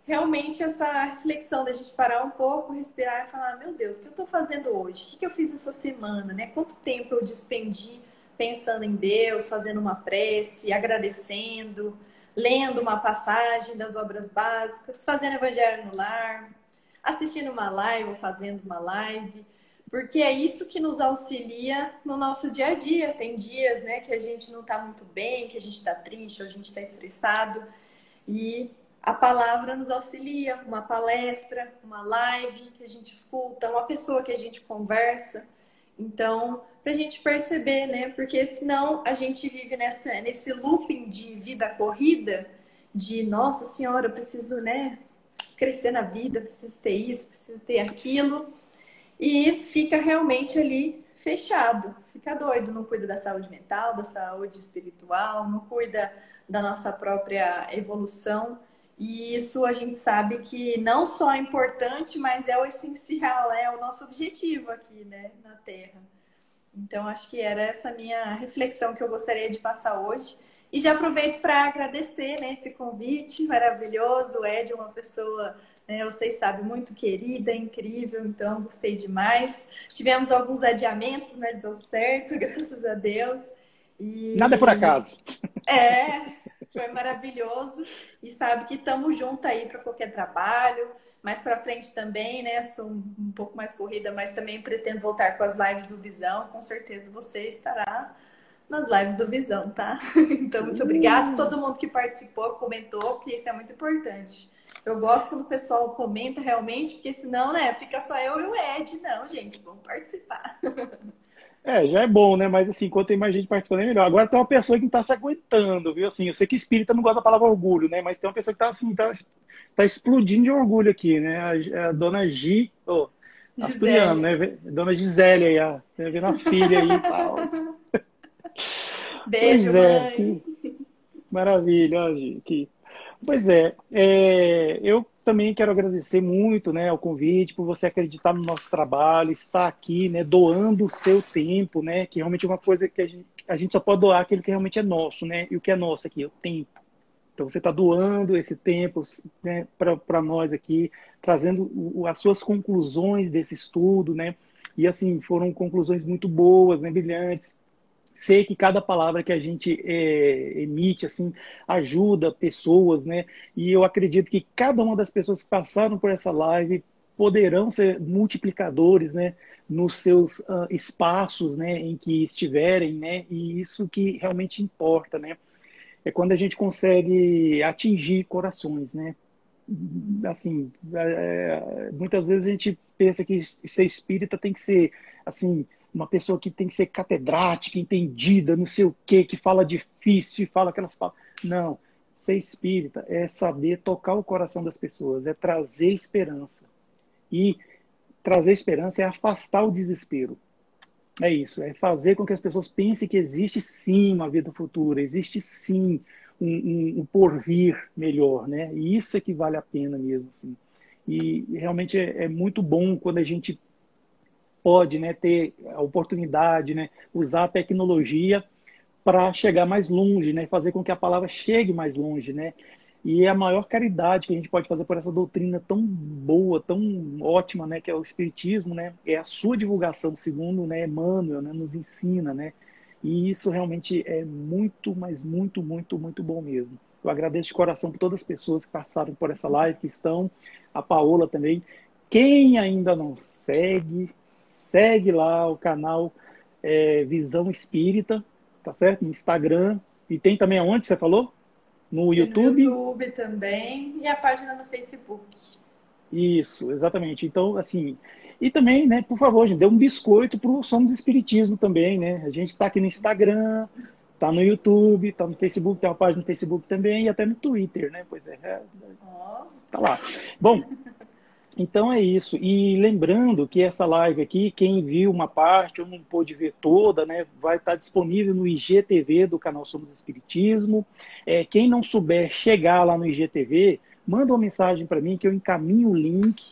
B: realmente essa reflexão da gente parar um pouco, respirar e falar, meu Deus, o que eu estou fazendo hoje? O que eu fiz essa semana, né? Quanto tempo eu despendi pensando em Deus, fazendo uma prece, agradecendo, lendo uma passagem das obras básicas, fazendo evangelho no lar, assistindo uma live ou fazendo uma live, porque é isso que nos auxilia no nosso dia a dia. Tem dias, né, que a gente não está muito bem, que a gente está triste, ou a gente está estressado, e a palavra nos auxilia, uma palestra, uma live que a gente escuta, uma pessoa que a gente conversa. Então, para a gente perceber, né? Porque senão a gente vive nesse looping de vida corrida, de nossa senhora, eu preciso, né, crescer na vida, preciso ter isso, preciso ter aquilo, e fica realmente ali fechado, fica doido, não cuida da saúde mental, da saúde espiritual, não cuida da nossa própria evolução. E isso a gente sabe que não só é importante, mas é o essencial, é o nosso objetivo aqui, né, na Terra. Então, acho que era essa minha reflexão que eu gostaria de passar hoje. E já aproveito para agradecer, né, esse convite maravilhoso. O Ed é uma pessoa, né, vocês sabem, muito querida, incrível, então gostei demais. Tivemos alguns adiamentos, mas deu certo, graças a Deus.
C: Nada é por acaso.
B: Foi maravilhoso. E sabe que estamos juntos aí para qualquer trabalho. Mais para frente também, né? Estou um pouco mais corrida, mas também pretendo voltar com as lives do Visão. Com certeza você estará nas lives do Visão, tá? Então, muito obrigada a todo mundo que participou, comentou, porque isso é muito importante. Eu gosto quando o pessoal comenta realmente, porque senão, né, fica só eu e o Ed. Não, gente, vamos participar.
C: Já é bom, né? Mas assim, quanto tem mais gente participando, é melhor. Agora tem uma pessoa que não está se aguentando, viu? Assim, eu sei que espírita não gosta da palavra orgulho, né? Mas tem uma pessoa que está assim, tá explodindo de orgulho aqui, né? A dona asturiana, né? Dona Gisele aí, vendo a filha aí e tal.
B: Beijo,
C: Pois é,
B: mãe.
C: que maravilha, ó, que... Pois é, eu também quero agradecer muito, né, o convite, por você acreditar no nosso trabalho, estar aqui, né, doando o seu tempo, né, que realmente é uma coisa que a gente só pode doar aquilo que realmente é nosso, né, e o que é nosso aqui, é o tempo. Então você está doando esse tempo, né, para nós aqui, trazendo as suas conclusões desse estudo, né, e assim, foram conclusões muito boas, né, brilhantes. Sei que cada palavra que a gente emite assim ajuda pessoas, né? E eu acredito que cada uma das pessoas que passaram por essa live poderão ser multiplicadores, né? Nos seus espaços, né? Em que estiverem, né? E isso que realmente importa, né? É quando a gente consegue atingir corações, né? Assim, muitas vezes a gente pensa que ser espírita tem que ser assim, uma pessoa que tem que ser catedrática, entendida, não sei o quê, que fala difícil, fala aquelas palavras. Não, ser espírita é saber tocar o coração das pessoas, é trazer esperança. E trazer esperança é afastar o desespero. É isso, é fazer com que as pessoas pensem que existe sim uma vida futura, existe sim um porvir melhor, né? E isso é que vale a pena mesmo, assim. E realmente é muito bom quando a gente pode, né, ter a oportunidade, né, usar a tecnologia para chegar mais longe, né, fazer com que a palavra chegue mais longe, né? E é a maior caridade que a gente pode fazer por essa doutrina tão boa, tão ótima, né, que é o Espiritismo, né? É a sua divulgação, segundo, né, Emmanuel, né, nos ensina, né? E isso realmente é muito, mas muito, muito, muito bom mesmo. Eu agradeço de coração por todas as pessoas que passaram por essa live, que estão, a Paola também. Quem ainda não segue, segue lá o canal Visão Espírita, tá certo? No Instagram. E tem também aonde você falou? No
B: Tem
C: YouTube?
B: no YouTube também e a página no Facebook.
C: Isso, exatamente. Então, assim, e também, né, por favor, gente, dê um biscoito pro Somos Espiritismo também, né? A gente está aqui no Instagram, tá no YouTube, tá no Facebook, tem uma página no Facebook também e até no Twitter, né? Pois tá lá. Bom, Então é isso. E lembrando que essa live aqui, quem viu uma parte ou não pôde ver toda, né, vai estar disponível no IGTV do canal Somos Espiritismo. Quem não souber chegar lá no IGTV, manda uma mensagem para mim que eu encaminho o link,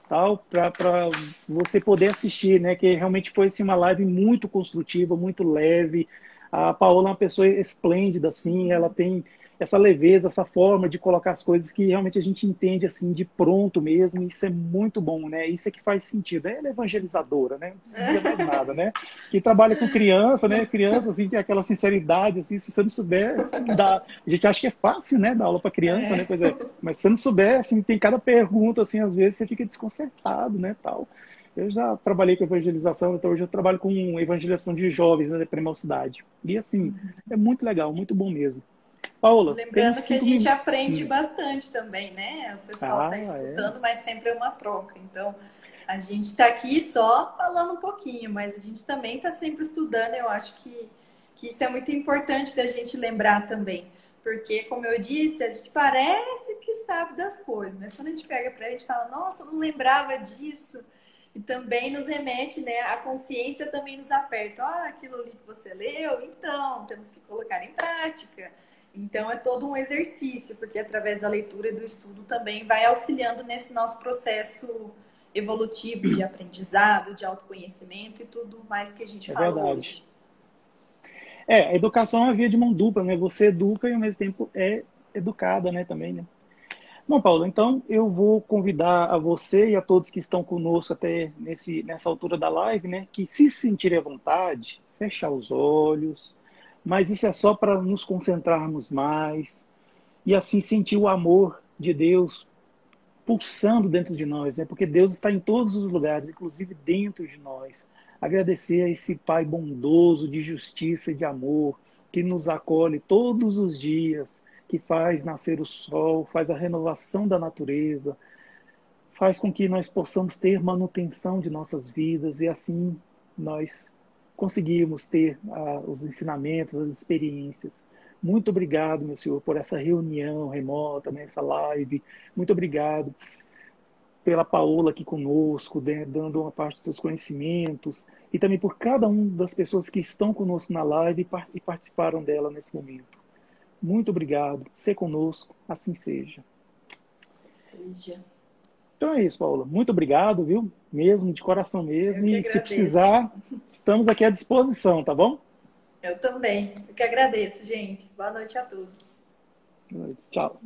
C: tal, para você poder assistir, né? Que realmente foi assim, uma live muito construtiva, muito leve. A Paola é uma pessoa esplêndida, assim, ela tem essa leveza, essa forma de colocar as coisas que realmente a gente entende assim de pronto mesmo, e isso é muito bom, né? Isso é que faz sentido. Ela é evangelizadora, né? Não precisa dizer mais nada, né? Que trabalha com criança, né? Criança, assim, tem aquela sinceridade, assim, se você não souber, assim, a gente acha que é fácil, né? Dar aula para criança, né? Pois é. Mas se você não souber, assim, tem cada pergunta, assim, às vezes você fica desconcertado, né? Tal. Eu já trabalhei com evangelização, então hoje eu trabalho com evangelização de jovens, né? Para mocidade. E, assim, é muito legal, muito bom mesmo. Paola, tem
B: Lembrando que a
C: 5
B: gente
C: minutos.
B: aprende bastante também, né? O pessoal está escutando, mas sempre é uma troca. Então, a gente está aqui só falando um pouquinho, mas a gente também está sempre estudando. Eu acho que isso é muito importante da gente lembrar também. Porque, como eu disse, a gente parece que sabe das coisas, mas quando a gente pega para a gente fala, nossa, eu não lembrava disso. E também nos remete, né? A consciência também nos aperta. Olha aquilo ali que você leu, então, temos que colocar em prática. Então, é todo um exercício, porque através da leitura e do estudo também vai auxiliando nesse nosso processo evolutivo de aprendizado, de autoconhecimento e tudo mais que a gente fala hoje.
C: A educação é uma via de mão dupla, né? Você educa e ao mesmo tempo é educada, né? Também, né? Bom, Paulo, então eu vou convidar a você e a todos que estão conosco até nessa altura da live, né? Que se sentirem à vontade, fechar os olhos, mas isso é só para nos concentrarmos mais e assim sentir o amor de Deus pulsando dentro de nós, né? Porque Deus está em todos os lugares, inclusive dentro de nós. Agradecer a esse Pai bondoso, de justiça e de amor, que nos acolhe todos os dias, que faz nascer o sol, faz a renovação da natureza, faz com que nós possamos ter manutenção de nossas vidas e assim nós conseguimos ter os ensinamentos, as experiências. Muito obrigado, meu Senhor, por essa reunião remota, né, essa live. Muito obrigado pela Paola aqui conosco, né, dando uma parte dos seus conhecimentos, e também por cada uma das pessoas que estão conosco na live e participaram dela nesse momento. Muito obrigado. Ser conosco, assim seja.
B: Seja.
C: Então é isso, Paola. Muito obrigado, viu? Mesmo, de coração mesmo. E se precisar, estamos aqui à disposição, tá bom?
B: Eu também. Eu que agradeço, gente. Boa noite a todos.
C: Boa noite. Tchau.